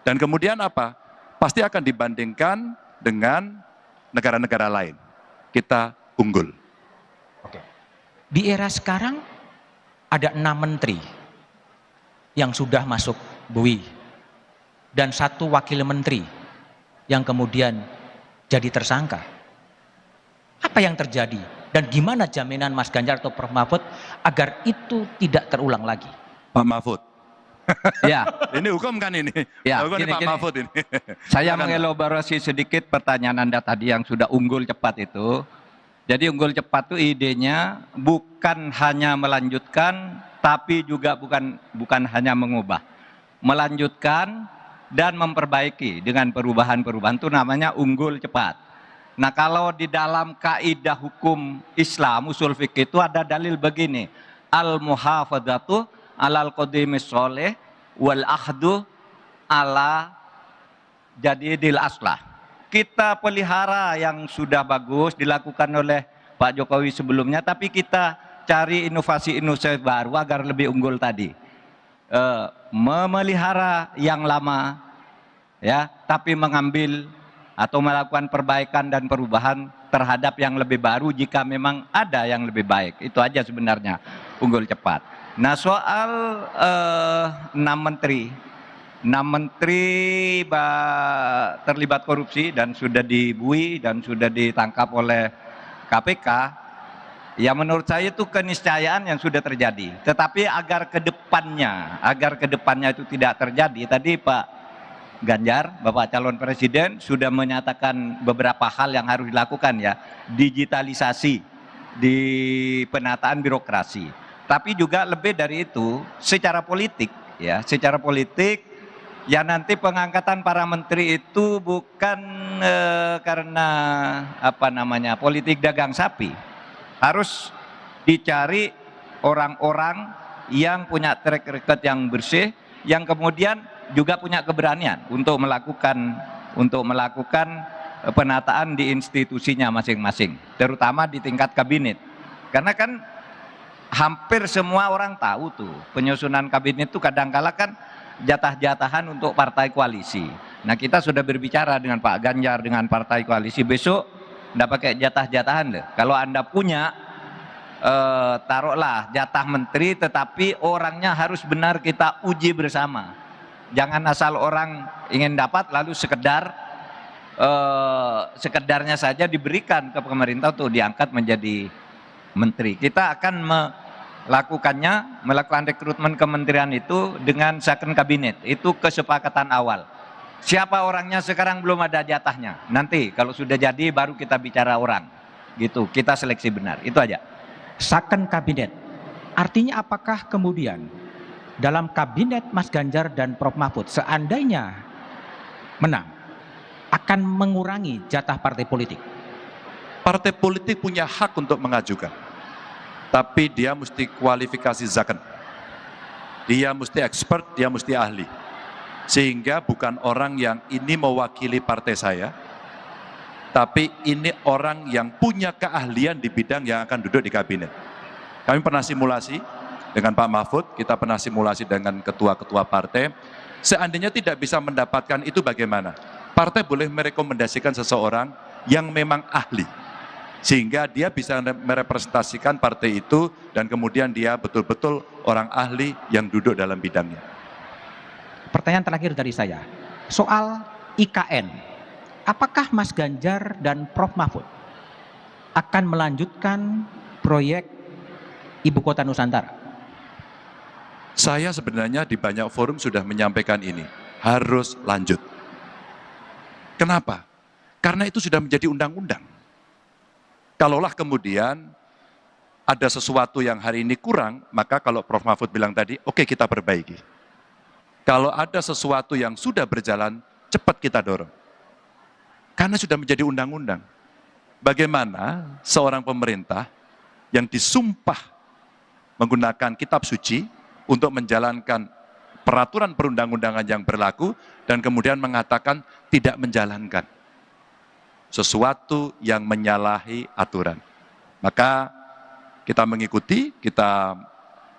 Dan kemudian apa? Pasti akan dibandingkan dengan negara-negara lain. Kita unggul. Di era sekarang ada 6 menteri yang sudah masuk BUI dan 1 wakil menteri yang kemudian jadi tersangka. Apa yang terjadi dan gimana jaminan Mas Ganjar atau Prof Mahfud agar itu tidak terulang lagi? Pak Mahfud. Ya, Ini hukum kan ini? Ya, Hukum ini Pak Mahfud ini. saya Silakan, Pak. mengelaborasi sedikit pertanyaan Anda tadi yang sudah unggul cepat itu. Jadi unggul cepat itu idenya bukan hanya melanjutkan, tapi juga bukan hanya mengubah. Melanjutkan dan memperbaiki dengan perubahan-perubahan itu namanya unggul cepat. Nah, kalau di dalam kaidah hukum Islam, usul fikih itu ada dalil begini. Al-muhafadzatu alal qadimis sholeh wal akhdu ala jadidil aslah. Kita pelihara yang sudah bagus dilakukan oleh Pak Jokowi sebelumnya, tapi kita cari inovasi-inovasi baru agar lebih unggul tadi. Memelihara yang lama, ya, tapi mengambil atau melakukan perbaikan dan perubahan terhadap yang lebih baru jika memang ada yang lebih baik. Itu aja sebenarnya unggul cepat. Nah, soal 6 menteri terlibat korupsi dan sudah dibui dan sudah ditangkap oleh KPK, ya menurut saya itu keniscayaan yang sudah terjadi. Tetapi agar kedepannya itu tidak terjadi, tadi Pak Ganjar, Bapak calon presiden sudah menyatakan beberapa hal yang harus dilakukan, ya, digitalisasi di penataan birokrasi. Tapi juga lebih dari itu, secara politik, ya, ya nanti pengangkatan para menteri itu bukan karena politik dagang sapi. Harus dicari orang-orang yang punya track record yang bersih, yang kemudian juga punya keberanian untuk melakukan penataan di institusinya masing-masing, terutama di tingkat kabinet. Karena kan hampir semua orang tahu tuh penyusunan kabinet itu kadang-kala kan jatah-jatahan untuk partai koalisi. Nah, kita sudah berbicara dengan Pak Ganjar dengan partai koalisi, besok nggak pakai jatah-jatahan deh. Kalau Anda punya taruhlah jatah menteri, tetapi orangnya harus benar kita uji bersama. Jangan asal orang ingin dapat lalu sekedarnya saja diberikan ke pemerintah untuk diangkat menjadi menteri. Kita akan melakukan rekrutmen kementerian itu dengan second kabinet. Itu kesepakatan awal. Siapa orangnya sekarang belum ada jatahnya. Nanti kalau sudah jadi baru kita bicara orang. Gitu, kita seleksi benar. Itu aja. Second kabinet. Artinya apakah kemudian dalam kabinet Mas Ganjar dan Prof Mahfud seandainya menang akan mengurangi jatah partai politik? Partai politik punya hak untuk mengajukan, tapi dia mesti kualifikasi zakat. Dia mesti expert, dia mesti ahli. Sehingga bukan orang yang ini mewakili partai saya, tapi ini orang yang punya keahlian di bidang yang akan duduk di kabinet. Kami pernah simulasi dengan Pak Mahfud, kita pernah simulasi dengan ketua-ketua partai. Seandainya tidak bisa mendapatkan itu bagaimana? Partai boleh merekomendasikan seseorang yang memang ahli, sehingga dia bisa merepresentasikan partai itu dan kemudian dia betul-betul orang ahli yang duduk dalam bidangnya. Pertanyaan terakhir dari saya, soal IKN, apakah Mas Ganjar dan Prof Mahfud akan melanjutkan proyek Ibu Kota Nusantara? Saya sebenarnya di banyak forum sudah menyampaikan ini, harus lanjut. Kenapa? Karena itu sudah menjadi undang-undang. Kalaulah kemudian ada sesuatu yang hari ini kurang, maka kalau Prof Mahfud bilang tadi, oke, kita perbaiki. Kalau ada sesuatu yang sudah berjalan, cepat kita dorong. Karena sudah menjadi undang-undang. Bagaimana seorang pemerintah yang disumpah menggunakan kitab suci untuk menjalankan peraturan perundang-undangan yang berlaku dan kemudian mengatakan tidak menjalankan. sesuatu yang menyalahi aturan. Maka kita mengikuti, kita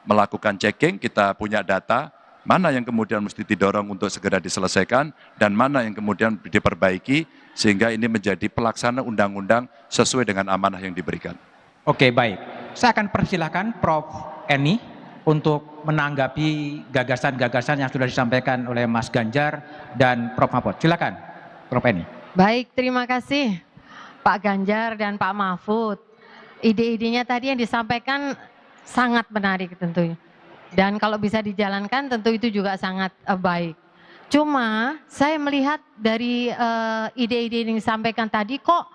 melakukan checking, kita punya data, mana yang kemudian mesti didorong untuk segera diselesaikan, dan mana yang kemudian diperbaiki, sehingga ini menjadi pelaksana undang-undang sesuai dengan amanah yang diberikan. Oke, baik. Saya akan persilahkan Prof. Eni untuk menanggapi gagasan-gagasan yang sudah disampaikan oleh Mas Ganjar dan Prof. Mahfud. Silakan, Prof. Eni. Baik, terima kasih Pak Ganjar dan Pak Mahfud. Ide-idenya tadi yang disampaikan sangat menarik tentunya. Dan kalau bisa dijalankan tentu itu juga sangat baik. Cuma saya melihat dari ide-ide yang disampaikan tadi kok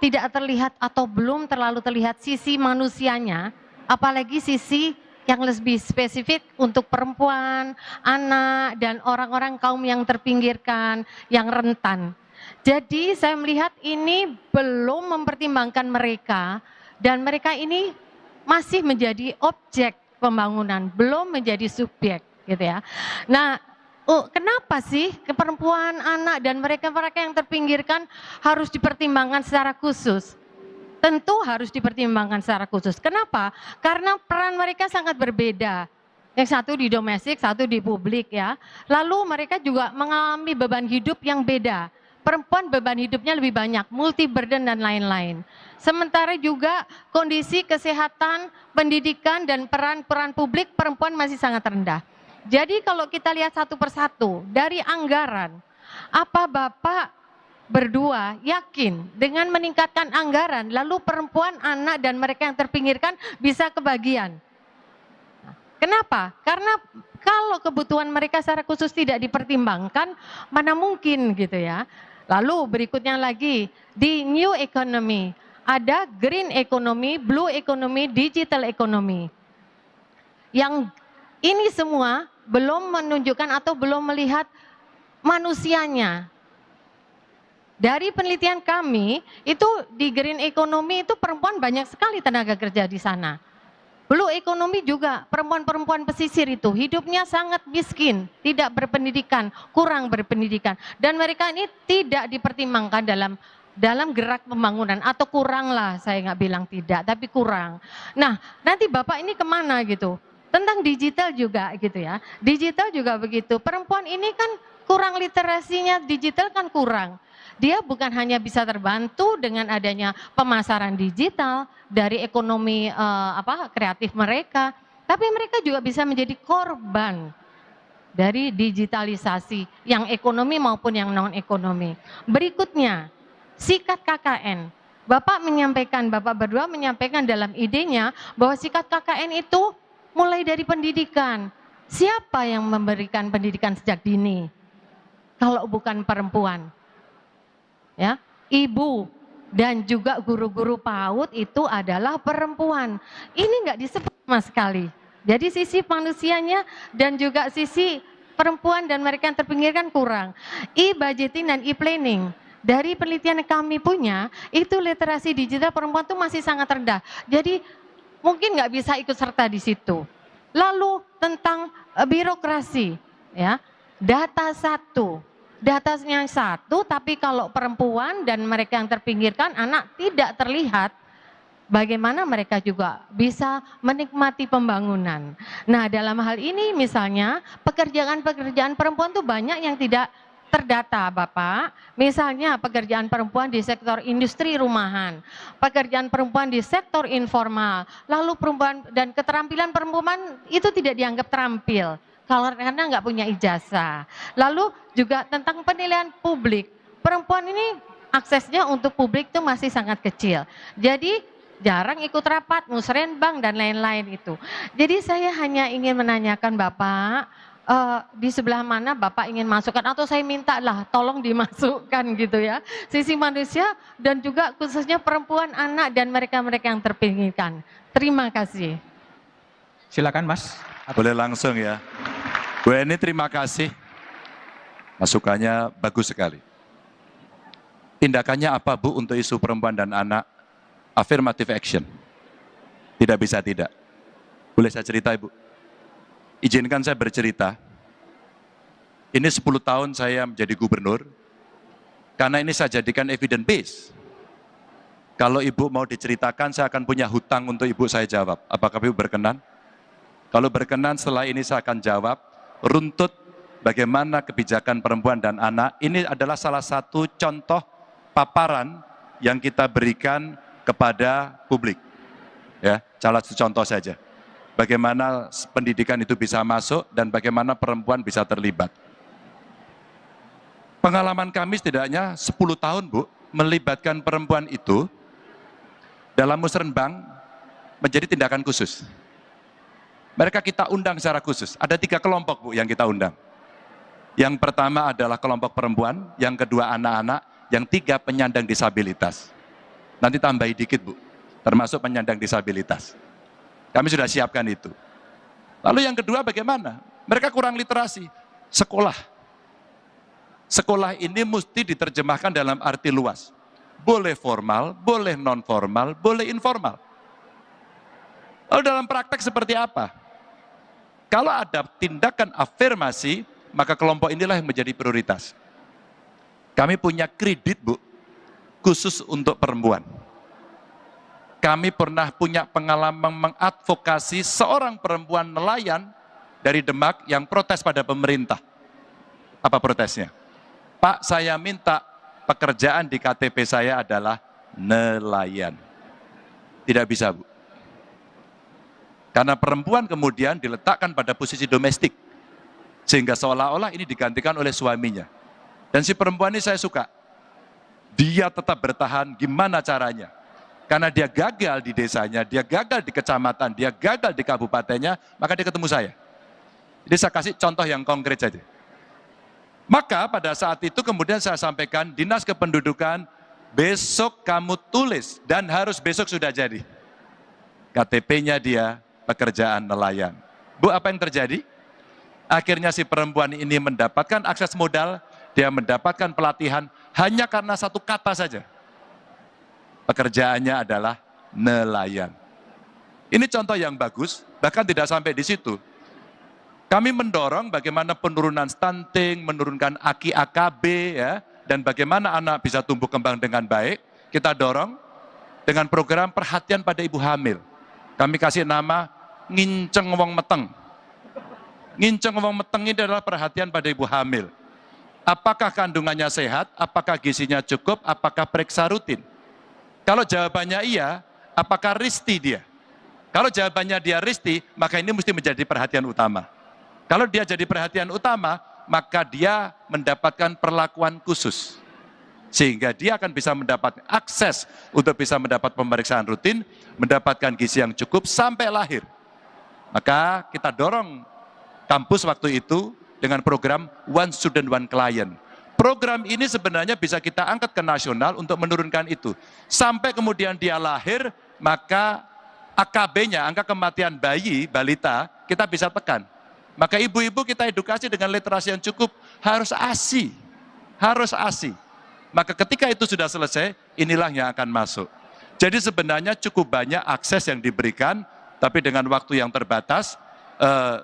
tidak terlihat atau belum terlalu terlihat sisi manusianya, apalagi sisi yang lebih spesifik untuk perempuan, anak, dan orang-orang kaum yang terpinggirkan, yang rentan. Jadi saya melihat ini belum mempertimbangkan mereka, dan mereka ini masih menjadi objek pembangunan, belum menjadi subjek, gitu ya. Nah, kenapa sih perempuan, anak, dan mereka-mereka yang terpinggirkan harus dipertimbangkan secara khusus? Tentu harus dipertimbangkan secara khusus. Kenapa? Karena peran mereka sangat berbeda. Yang satu di domestik, satu di publik ya. Lalu mereka juga mengalami beban hidup yang beda. Perempuan beban hidupnya lebih banyak, multi burden dan lain-lain. Sementara juga kondisi kesehatan, pendidikan, dan peran-peran publik perempuan masih sangat rendah. Jadi kalau kita lihat satu persatu dari anggaran, apa Bapak berdua yakin dengan meningkatkan anggaran, lalu perempuan, anak, dan mereka yang terpinggirkan bisa kebagian? Kenapa? Karena kalau kebutuhan mereka secara khusus tidak dipertimbangkan, mana mungkin gitu ya. Lalu berikutnya lagi, di new economy, ada green economy, blue economy, digital economy. Yang ini semua belum menunjukkan atau belum melihat manusianya. Dari penelitian kami, itu di green economy itu perempuan banyak sekali tenaga kerja di sana. Blue economy juga, perempuan-perempuan pesisir itu hidupnya sangat miskin, tidak berpendidikan, kurang berpendidikan. Dan mereka ini tidak dipertimbangkan dalam gerak pembangunan, atau kurang lah, saya nggak bilang tidak, tapi kurang. Nah, nanti Bapak ini kemana gitu? Tentang digital juga gitu ya, digital juga begitu. Perempuan ini kan kurang literasinya, digital kan kurang. Dia bukan hanya bisa terbantu dengan adanya pemasaran digital dari ekonomi kreatif mereka, tapi mereka juga bisa menjadi korban dari digitalisasi yang ekonomi maupun yang non ekonomi. Berikutnya, sikat KKN. Bapak berdua menyampaikan dalam idenya bahwa sikat KKN itu mulai dari pendidikan. Siapa yang memberikan pendidikan sejak dini? Kalau bukan perempuan. Ya, ibu dan juga guru-guru PAUD itu adalah perempuan. Ini enggak disebut sama sekali. Jadi sisi manusianya dan juga sisi perempuan dan mereka yang terpinggirkan kurang. E-budgeting dan e-planning. Dari penelitian yang kami punya, itu literasi digital perempuan itu masih sangat rendah. Jadi mungkin nggak bisa ikut serta di situ. Lalu tentang birokrasi, ya, datanya satu, tapi kalau perempuan dan mereka yang terpinggirkan, anak tidak terlihat, bagaimana mereka juga bisa menikmati pembangunan. Nah, dalam hal ini misalnya pekerjaan-pekerjaan perempuan tuh banyak yang tidak terdata, Bapak. Misalnya pekerjaan perempuan di sektor industri rumahan, pekerjaan perempuan di sektor informal, lalu perempuan dan keterampilan perempuan itu tidak dianggap terampil karena nggak punya ijazah. Lalu juga tentang penilaian publik, perempuan ini aksesnya untuk publik itu masih sangat kecil. Jadi jarang ikut rapat, musrenbang dan lain-lain itu. Jadi saya hanya ingin menanyakan Bapak, di sebelah mana Bapak ingin masukkan, atau saya minta lah tolong dimasukkan gitu ya, sisi manusia dan juga khususnya perempuan, anak, dan mereka-mereka yang terpinggirkan. Terima kasih. Silakan Mas. Boleh langsung ya. Bu Eni, terima kasih. Masukannya bagus sekali. Tindakannya apa Bu untuk isu perempuan dan anak? Affirmative action. Tidak bisa tidak. Boleh saya cerita Ibu? Izinkan saya bercerita. Ini 10 tahun saya menjadi gubernur, karena ini saya jadikan evidence base. Kalau Ibu mau diceritakan, saya akan punya hutang untuk Ibu saya jawab. Apakah Ibu berkenan? Kalau berkenan, setelah ini saya akan jawab runtut bagaimana kebijakan perempuan dan anak. Ini adalah salah satu contoh paparan yang kita berikan kepada publik. Ya, salah satu contoh saja. Bagaimana pendidikan itu bisa masuk dan bagaimana perempuan bisa terlibat. Pengalaman kami setidaknya 10 tahun, Bu, melibatkan perempuan itu dalam musrenbang menjadi tindakan khusus. Mereka kita undang secara khusus. Ada 3 kelompok, Bu, yang kita undang. Yang pertama adalah kelompok perempuan, yang kedua anak-anak, yang 3 penyandang disabilitas. Nanti tambahi dikit, Bu, termasuk penyandang disabilitas. Kami sudah siapkan itu. Lalu yang kedua bagaimana? Mereka kurang literasi. Sekolah. Sekolah ini mesti diterjemahkan dalam arti luas. Boleh formal, boleh non formal, boleh informal. Lalu dalam praktek seperti apa? Kalau ada tindakan afirmasi, maka kelompok inilah yang menjadi prioritas. Kami punya kredit, Bu, khusus untuk perempuan. Kami pernah punya pengalaman mengadvokasi seorang perempuan nelayan dari Demak yang protes pada pemerintah. Apa protesnya? Pak, saya minta pekerjaan di KTP saya adalah nelayan. Tidak bisa, Bu. Karena perempuan kemudian diletakkan pada posisi domestik. Sehingga seolah-olah ini digantikan oleh suaminya. Dan si perempuan ini saya suka. Dia tetap bertahan, gimana caranya? Karena dia gagal di desanya, dia gagal di kecamatan, dia gagal di kabupatennya, maka dia ketemu saya. Jadi saya kasih contoh yang konkret saja. Maka pada saat itu kemudian saya sampaikan, Dinas Kependudukan, besok kamu tulis, dan harus besok sudah jadi. KTP-nya dia, pekerjaan nelayan. Bu, apa yang terjadi? Akhirnya si perempuan ini mendapatkan akses modal, dia mendapatkan pelatihan, hanya karena satu kata saja. Pekerjaannya adalah nelayan. Ini contoh yang bagus, bahkan tidak sampai di situ. Kami mendorong bagaimana penurunan stunting, menurunkan AKI AKB, ya, dan bagaimana anak bisa tumbuh kembang dengan baik. Kita dorong dengan program perhatian pada ibu hamil. Kami kasih nama Nginceng Wong Meteng. Nginceng Wong Meteng ini adalah perhatian pada ibu hamil. Apakah kandungannya sehat, apakah gizinya cukup, apakah periksa rutin. Kalau jawabannya iya, apakah risti dia? Kalau jawabannya dia risti, maka ini mesti menjadi perhatian utama. Kalau dia jadi perhatian utama, maka dia mendapatkan perlakuan khusus. Sehingga dia akan bisa mendapat akses untuk bisa mendapat pemeriksaan rutin, mendapatkan gizi yang cukup sampai lahir. Maka kita dorong kampus waktu itu dengan program One Student One Client. Program ini sebenarnya bisa kita angkat ke nasional untuk menurunkan itu. Sampai kemudian dia lahir, maka AKB-nya, angka kematian bayi, balita, kita bisa tekan. Maka ibu-ibu kita edukasi dengan literasi yang cukup, harus ASI. Harus ASI. Maka ketika itu sudah selesai, inilah yang akan masuk. Jadi sebenarnya cukup banyak akses yang diberikan, tapi dengan waktu yang terbatas,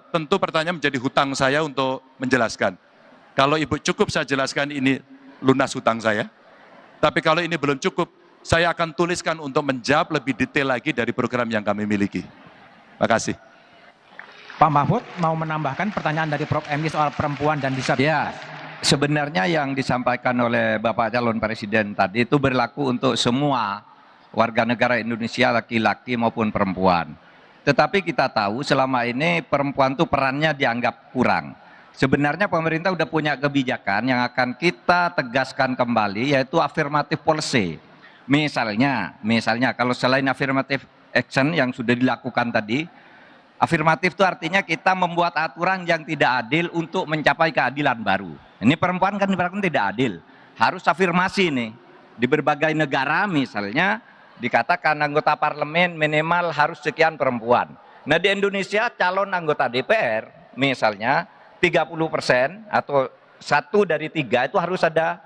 tentu pertanyaan menjadi hutang saya untuk menjelaskan. Kalau Ibu cukup saya jelaskan ini lunas hutang saya. Tapi kalau ini belum cukup, saya akan tuliskan untuk menjawab lebih detail lagi dari program yang kami miliki. Terima kasih. Pak Mahfud mau menambahkan pertanyaan dari Prof. Emli soal perempuan dan disabilitas. Ya, sebenarnya yang disampaikan oleh Bapak calon Presiden tadi itu berlaku untuk semua warga negara Indonesia, laki-laki maupun perempuan. Tetapi kita tahu selama ini perempuan itu perannya dianggap kurang. Sebenarnya pemerintah sudah punya kebijakan yang akan kita tegaskan kembali, yaitu affirmative policy. Misalnya kalau selain affirmative action yang sudah dilakukan tadi, afirmatif itu artinya kita membuat aturan yang tidak adil untuk mencapai keadilan baru. Ini perempuan kan diperlakukan tidak adil, harus afirmasi nih. Di berbagai negara misalnya dikatakan anggota parlemen minimal harus sekian perempuan. Nah di Indonesia calon anggota DPR misalnya 30% atau 1 dari 3 itu harus ada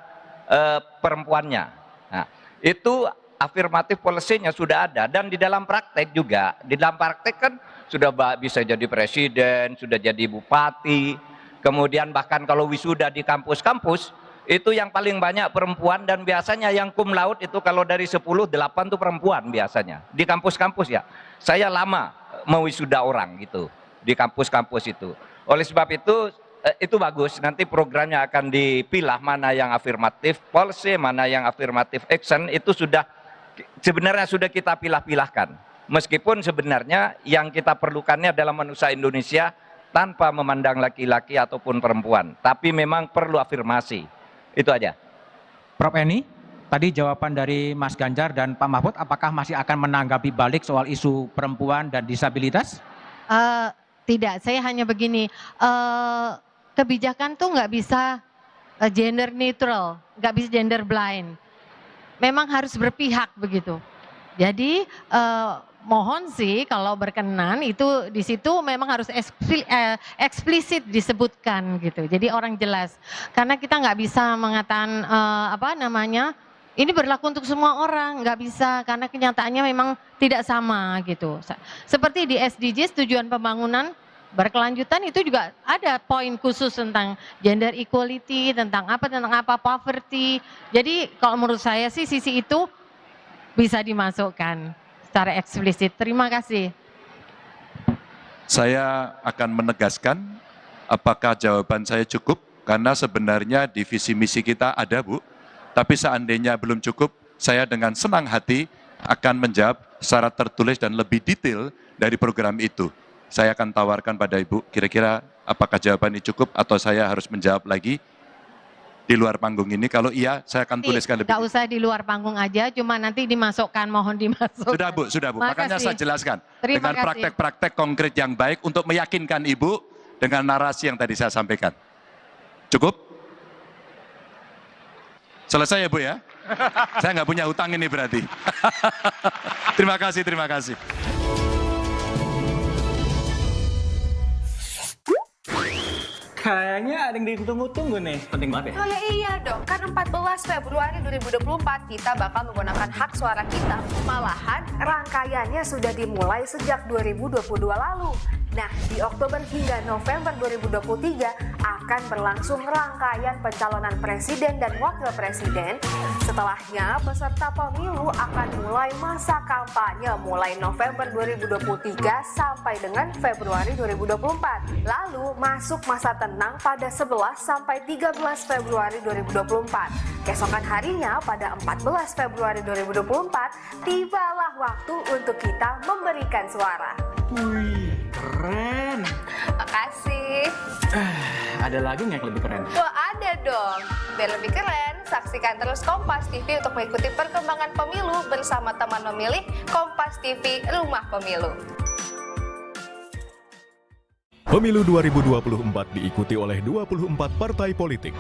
perempuannya. Nah, itu afirmatif policy-nya sudah ada, dan di dalam praktek juga, di dalam praktek kan sudah bisa jadi presiden, sudah jadi bupati, kemudian bahkan kalau wisuda di kampus-kampus Itu yang paling banyak perempuan, dan biasanya yang cum laude itu kalau dari 10, 8 tuh perempuan biasanya. Di kampus-kampus ya. Saya lama mewisuda orang gitu di kampus-kampus itu. Oleh sebab itu bagus, nanti programnya akan dipilah mana yang afirmatif policy, mana yang afirmatif action, itu sebenarnya sudah kita pilah-pilahkan. Meskipun sebenarnya yang kita perlukannya adalah manusia Indonesia tanpa memandang laki-laki ataupun perempuan. Tapi memang perlu afirmasi. Itu aja. Prof. Eni, tadi jawaban dari Mas Ganjar dan Pak Mahfud, apakah masih akan menanggapi balik soal isu perempuan dan disabilitas? Tidak, saya hanya begini, kebijakan tuh nggak bisa gender neutral, nggak bisa gender blind. Memang harus berpihak begitu. Jadi mohon sih kalau berkenan itu di situ memang harus eksplisit disebutkan gitu. Jadi orang jelas. Karena kita nggak bisa mengatakan ini berlaku untuk semua orang, nggak bisa karena kenyataannya memang tidak sama gitu. Seperti di SDGs tujuan pembangunan berkelanjutan itu juga ada poin khusus tentang gender equality, tentang apa poverty. Jadi kalau menurut saya sih sisi itu bisa dimasukkan secara eksplisit. Terima kasih. Saya akan menegaskan apakah jawaban saya cukup, karena sebenarnya di visi misi kita ada, Bu. Tapi seandainya belum cukup, saya dengan senang hati akan menjawab secara tertulis dan lebih detail dari program itu. Saya akan tawarkan pada Ibu, kira-kira apakah jawaban ini cukup atau saya harus menjawab lagi di luar panggung ini. Kalau iya, saya akan tuliskan lebih. Tidak usah di luar panggung aja, cuma nanti dimasukkan, mohon dimasukkan. Sudah Bu. Makanya saya jelaskan. Terima dengan praktek-praktek konkret yang baik untuk meyakinkan Ibu dengan narasi yang tadi saya sampaikan. Cukup? Selesai ya Bu ya? Saya nggak punya hutang ini berarti. Terima kasih. Kayaknya ada yang ditunggu-tunggu nih. Penting banget ya? Oh ya iya dong, kan 14 Februari 2024 kita bakal menggunakan hak suara kita. Malahan rangkaiannya sudah dimulai sejak 2022 lalu. Nah, di Oktober hingga November 2023 akan berlangsung rangkaian pencalonan presiden dan wakil presiden. Setelahnya, peserta pemilu akan mulai masa kampanye mulai November 2023 sampai dengan Februari 2024. Lalu masuk masa tenang pada 11 sampai 13 Februari 2024. Keesokan harinya pada 14 Februari 2024, tibalah waktu untuk kita memberikan suara. Wih, keren. Makasih. Ada lagi nggak yang lebih keren? Wah, ada dong. Biar lebih keren, saksikan terus Kompas TV untuk mengikuti perkembangan pemilu bersama teman memilih Kompas TV Rumah Pemilu. Pemilu 2024 diikuti oleh 24 partai politik.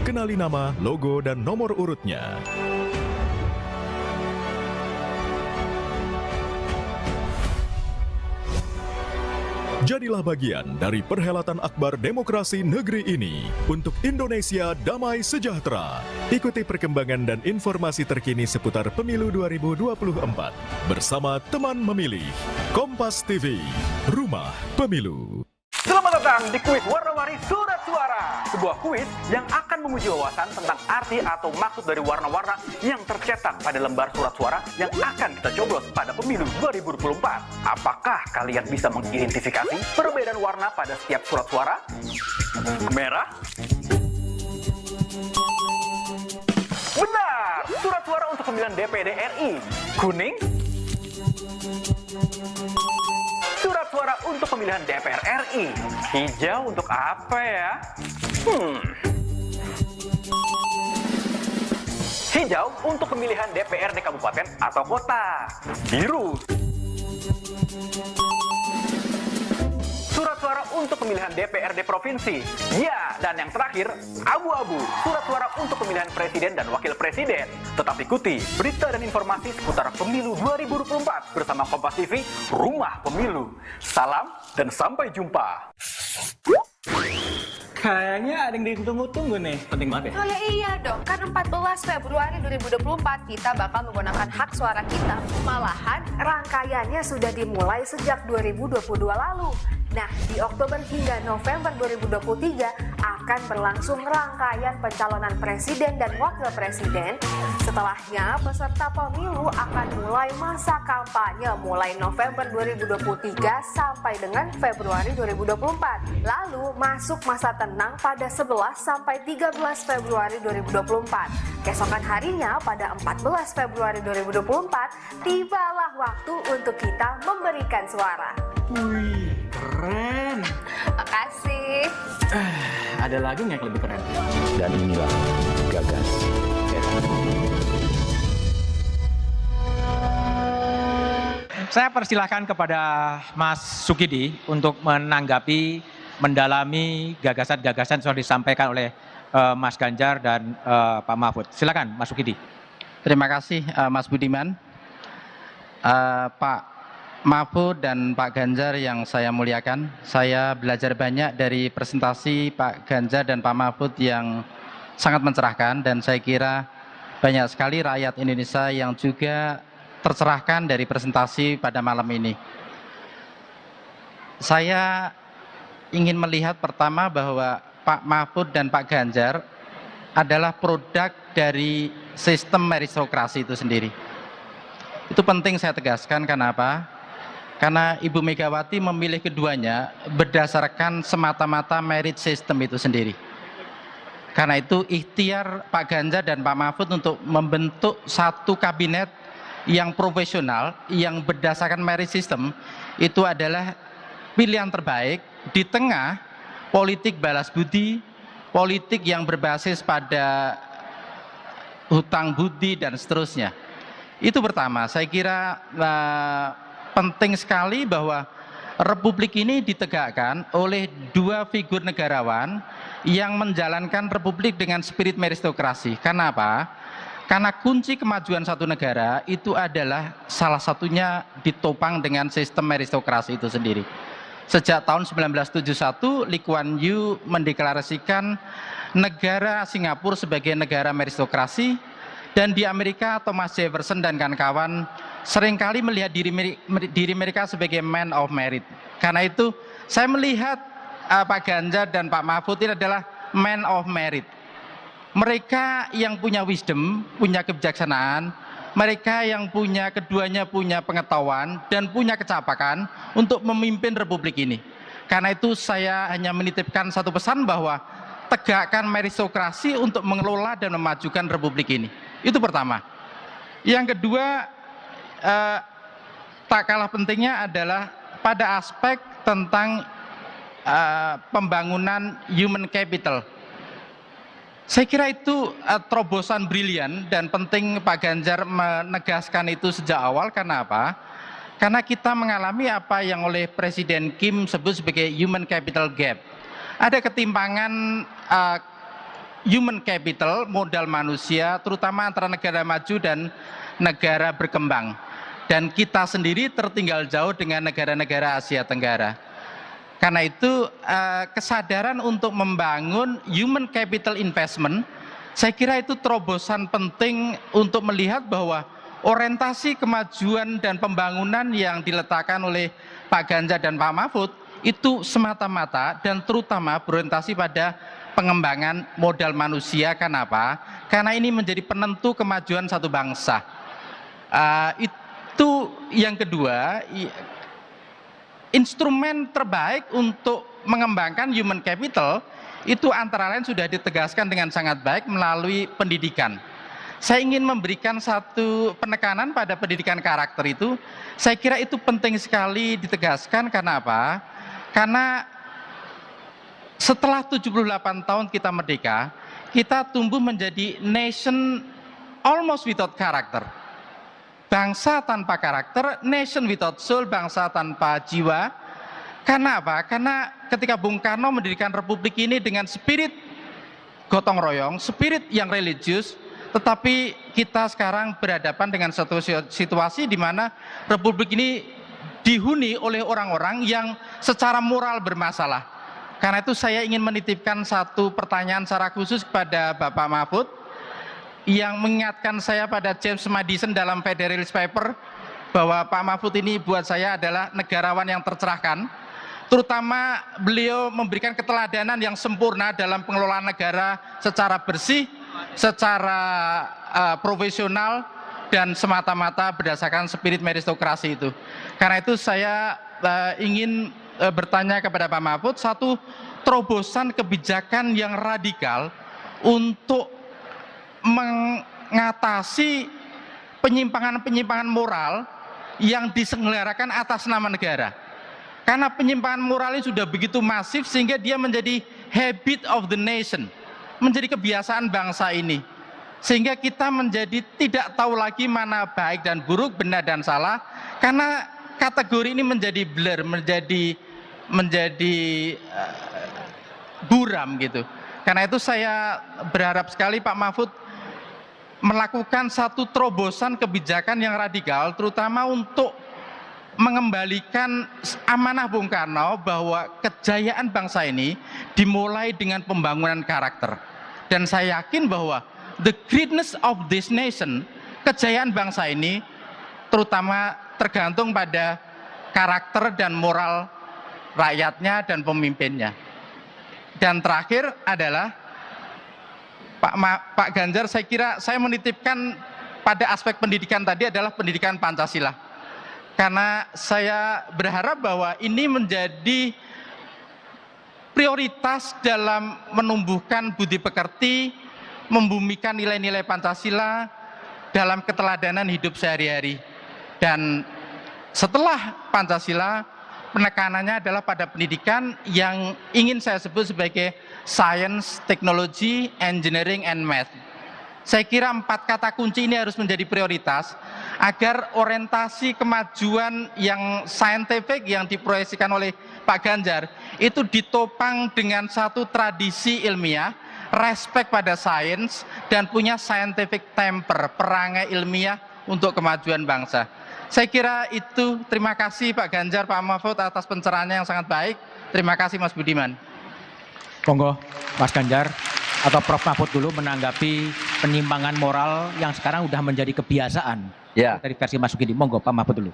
Kenali nama, logo, dan nomor urutnya. Jadilah bagian dari perhelatan akbar demokrasi negeri ini untuk Indonesia damai sejahtera. Ikuti perkembangan dan informasi terkini seputar Pemilu 2024 bersama teman memilih Kompas TV, Rumah Pemilu. Selamat datang di kuis warna-warni surat suara. Sebuah kuis yang akan menguji wawasan tentang arti atau maksud dari warna-warna yang tercetak pada lembar surat suara yang akan kita coblos pada pemilu 2024. Apakah kalian bisa mengidentifikasi perbedaan warna pada setiap surat suara? Merah? Benar! Surat suara untuk pemilihan DPD RI. Kuning? Surat suara untuk pemilihan DPR RI. Hijau untuk apa ya? Hijau untuk pemilihan DPRD kabupaten atau kota. Biru. Surat suara untuk pemilihan DPRD provinsi. Ya, dan yang terakhir, abu-abu. Surat suara untuk pemilihan presiden dan wakil presiden. Tetap ikuti berita dan informasi seputar pemilu 2024 bersama Kompas TV, Rumah Pemilu. Salam dan sampai jumpa. Kayaknya ada yang ditunggu-tunggu nih. Penting banget ya? Oh ya iya dong, kan 14 Februari 2024 kita bakal menggunakan hak suara kita. Malahan rangkaiannya sudah dimulai sejak 2022 lalu. Nah, di Oktober hingga November 2023 akan berlangsung rangkaian pencalonan presiden dan wakil presiden. Setelahnya, peserta pemilu akan mulai masa kampanye mulai November 2023 sampai dengan Februari 2024. Lalu masuk masa tenang pada 11 sampai 13 Februari 2024. Keesokan harinya pada 14 Februari 2024, tibalah waktu untuk kita memberikan suara. Wih, keren. Makasih. Ada lagi nggak yang lebih keren? Dan inilah Gagas RI. Saya persilahkan kepada Mas Sukidi untuk menanggapi, mendalami gagasan-gagasan yang disampaikan oleh Mas Ganjar dan Pak Mahfud. Silakan Mas Sukidi. Terima kasih Mas Budiman. Pak Mahfud dan Pak Ganjar yang saya muliakan, saya belajar banyak dari presentasi Pak Ganjar dan Pak Mahfud yang sangat mencerahkan, dan saya kira banyak sekali rakyat Indonesia yang juga tercerahkan dari presentasi pada malam ini. Saya ingin melihat pertama bahwa Pak Mahfud dan Pak Ganjar adalah produk dari sistem meritokrasi itu sendiri. Itu penting saya tegaskan, kenapa? Karena Ibu Megawati memilih keduanya berdasarkan semata-mata merit system itu sendiri. Karena itu ikhtiar Pak Ganjar dan Pak Mahfud untuk membentuk satu kabinet yang profesional, yang berdasarkan merit system, itu adalah pilihan terbaik di tengah politik balas budi, politik yang berbasis pada hutang budi dan seterusnya. Itu pertama, saya kira penting sekali bahwa Republik ini ditegakkan oleh dua figur negarawan yang menjalankan Republik dengan spirit meritokrasi. Karena apa? Karena kunci kemajuan satu negara itu adalah salah satunya ditopang dengan sistem meritokrasi itu sendiri. Sejak tahun 1971, Lee Kuan Yew mendeklarasikan negara Singapura sebagai negara meritokrasi, dan di Amerika Thomas Jefferson dan kawan-kawan seringkali melihat diri mereka sebagai man of merit. Karena itu saya melihat Pak Ganjar dan Pak Mahfud ini adalah man of merit. Mereka yang punya wisdom, punya kebijaksanaan, mereka yang keduanya punya pengetahuan dan punya kecapakan untuk memimpin Republik ini. Karena itu saya hanya menitipkan satu pesan bahwa tegakkan meritokrasi untuk mengelola dan memajukan Republik ini. Itu pertama. Yang kedua, tak kalah pentingnya adalah pada aspek tentang pembangunan human capital. Saya kira itu terobosan brilian dan penting Pak Ganjar menegaskan itu sejak awal. Karena apa? Karena kita mengalami apa yang oleh Presiden Kim sebut sebagai human capital gap. Ada ketimpangan human capital, modal manusia, terutama antara negara maju dan negara berkembang. Dan kita sendiri tertinggal jauh dengan negara-negara Asia Tenggara. Karena itu kesadaran untuk membangun human capital investment, saya kira itu terobosan penting untuk melihat bahwa orientasi kemajuan dan pembangunan yang diletakkan oleh Pak Ganjar dan Pak Mahfud itu semata-mata dan terutama berorientasi pada pengembangan modal manusia. Kenapa? Karena ini menjadi penentu kemajuan satu bangsa. Itu yang kedua. Instrumen terbaik untuk mengembangkan human capital itu antara lain sudah ditegaskan dengan sangat baik melalui pendidikan. Saya ingin memberikan satu penekanan pada pendidikan karakter itu. Saya kira itu penting sekali ditegaskan. Karena apa? Karena setelah 78 tahun kita merdeka, kita tumbuh menjadi nation almost without character. Bangsa tanpa karakter, nation without soul, bangsa tanpa jiwa. Karena apa? Karena ketika Bung Karno mendirikan Republik ini dengan spirit gotong royong, spirit yang religius, tetapi kita sekarang berhadapan dengan satu situasi di mana Republik ini dihuni oleh orang-orang yang secara moral bermasalah. Karena itu saya ingin menitipkan satu pertanyaan secara khusus kepada Bapak Mahfud, yang mengingatkan saya pada James Madison dalam Federalist Paper bahwa Pak Mahfud ini buat saya adalah negarawan yang tercerahkan. terutama beliau memberikan keteladanan yang sempurna dalam pengelolaan negara secara bersih, secara profesional, dan semata-mata berdasarkan spirit meritokrasi itu. Karena itu saya ingin bertanya kepada Pak Mahfud, satu terobosan kebijakan yang radikal untuk mengatasi penyimpangan-penyimpangan moral yang diselenggarakan atas nama negara. Karena penyimpangan moral ini sudah begitu masif sehingga dia menjadi habit of the nation, menjadi kebiasaan bangsa ini. Sehingga kita menjadi tidak tahu lagi mana baik dan buruk, benar dan salah, karena kategori ini menjadi blur, menjadi buram gitu. Karena itu saya berharap sekali Pak Mahfud melakukan satu terobosan kebijakan yang radikal, terutama untuk mengembalikan amanah Bung Karno bahwa kejayaan bangsa ini dimulai dengan pembangunan karakter. Dan saya yakin bahwa the greatness of this nation, kejayaan bangsa ini terutama tergantung pada karakter dan moral rakyatnya dan pemimpinnya. Dan terakhir adalah Pak Ganjar, saya kira saya menitipkan pada aspek pendidikan tadi adalah pendidikan Pancasila. Karena saya berharap bahwa ini menjadi prioritas dalam menumbuhkan budi pekerti, membumikan nilai-nilai Pancasila dalam keteladanan hidup sehari-hari. Dan setelah Pancasila, penekanannya adalah pada pendidikan yang ingin saya sebut sebagai science, technology, engineering, and math. Saya kira 4 kata kunci ini harus menjadi prioritas agar orientasi kemajuan yang saintifik yang diproyeksikan oleh Pak Ganjar itu ditopang dengan satu tradisi ilmiah, respect pada sains, dan punya scientific temper, perangai ilmiah untuk kemajuan bangsa. Saya kira itu. Terima kasih Pak Ganjar, Pak Mahfud atas pencerahannya yang sangat baik. Terima kasih Mas Budiman. Monggo Mas Ganjar atau Prof Mahfud dulu menanggapi penyimpangan moral yang sekarang sudah menjadi kebiasaan. Ya. Dari versi Mas Sukidi. Monggo Pak Mahfud dulu.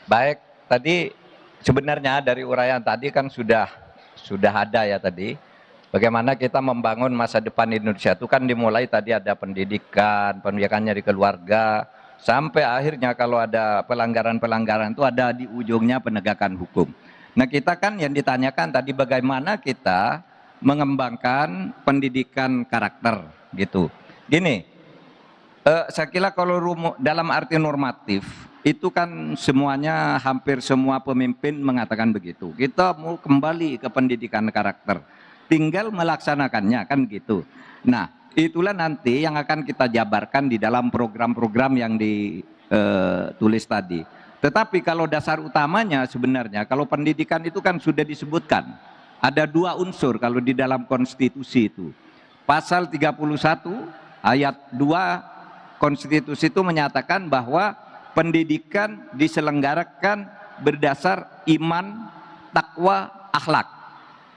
Baik, tadi sebenarnya dari uraian tadi kan sudah ada ya tadi. Bagaimana kita membangun masa depan Indonesia itu kan dimulai tadi ada pendidikannya di keluarga, sampai akhirnya kalau ada pelanggaran-pelanggaran itu ada di ujungnya penegakan hukum. Nah kita kan yang ditanyakan tadi bagaimana kita mengembangkan pendidikan karakter gitu. Gini, saya kira kalau dalam arti normatif itu kan semuanya, hampir semua pemimpin mengatakan begitu. Kita mau kembali ke pendidikan karakter, tinggal melaksanakannya kan gitu. Nah itulah nanti yang akan kita jabarkan di dalam program-program yang ditulis tadi. Tetapi kalau dasar utamanya sebenarnya kalau pendidikan itu kan sudah disebutkan ada 2 unsur kalau di dalam konstitusi itu. Pasal 31 ayat 2 konstitusi itu menyatakan bahwa pendidikan diselenggarakan berdasar iman, takwa, akhlak.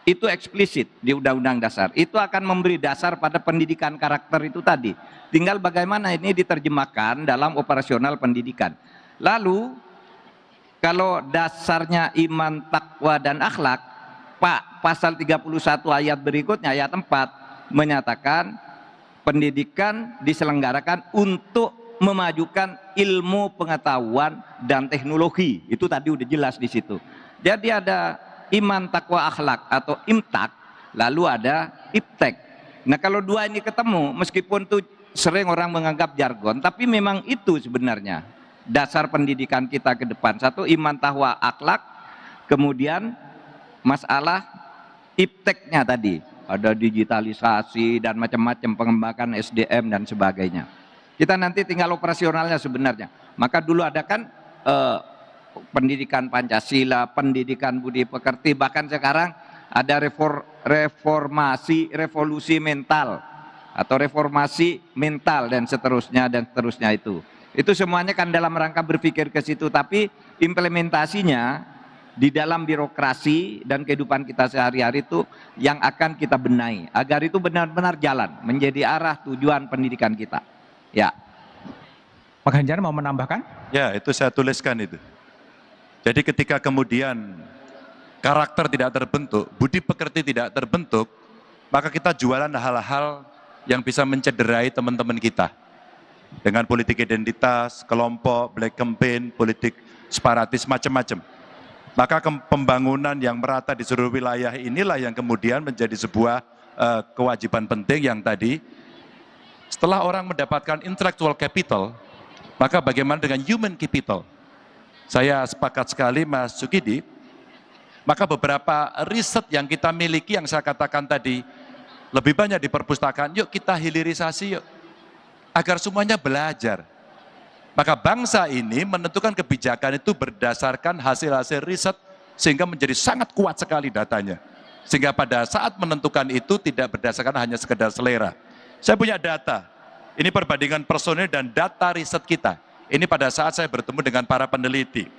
Itu eksplisit di Undang-Undang Dasar. Itu akan memberi dasar pada pendidikan karakter itu tadi. Tinggal bagaimana ini diterjemahkan dalam operasional pendidikan. Lalu kalau dasarnya iman, takwa, dan akhlak, Pak, pasal 31 ayat berikutnya, ayat 4, menyatakan pendidikan diselenggarakan untuk memajukan ilmu pengetahuan dan teknologi. Itu tadi udah jelas di situ. Jadi ada iman, takwa, akhlak atau imtak, lalu ada iptek. Nah kalau 2 ini ketemu, meskipun itu sering orang menganggap jargon, tapi memang itu sebenarnya dasar pendidikan kita ke depan. Satu iman, takwa, akhlak, kemudian masalah ipteknya tadi, ada digitalisasi dan macam-macam pengembangan SDM dan sebagainya. Kita nanti tinggal operasionalnya sebenarnya. Maka dulu ada kan pendidikan Pancasila, pendidikan budi pekerti, bahkan sekarang ada revolusi mental atau reformasi mental dan seterusnya itu. Itu semuanya kan dalam rangka berpikir ke situ, tapi implementasinya di dalam birokrasi dan kehidupan kita sehari-hari itu yang akan kita benahi agar itu benar-benar jalan menjadi arah tujuan pendidikan kita. Ya. Pak Ganjar mau menambahkan? Ya, itu saya tuliskan itu. Jadi ketika kemudian karakter tidak terbentuk, budi pekerti tidak terbentuk, maka kita jualan hal-hal yang bisa mencederai teman-teman kita. Dengan politik identitas, kelompok, black campaign, politik separatis, macam-macam. Maka pembangunan yang merata di seluruh wilayah inilah yang kemudian menjadi sebuah kewajiban penting yang tadi, setelah orang mendapatkan intellectual capital, maka bagaimana dengan human capital? Saya sepakat sekali Mas Sukidi, maka beberapa riset yang kita miliki yang saya katakan tadi, lebih banyak di perpustakaan, yuk kita hilirisasi yuk, agar semuanya belajar. Maka bangsa ini menentukan kebijakan itu berdasarkan hasil-hasil riset sehingga menjadi sangat kuat sekali datanya. Sehingga pada saat menentukan itu tidak berdasarkan hanya sekedar selera. Saya punya data, ini perbandingan personil dan data riset kita. Ini pada saat saya bertemu dengan para peneliti.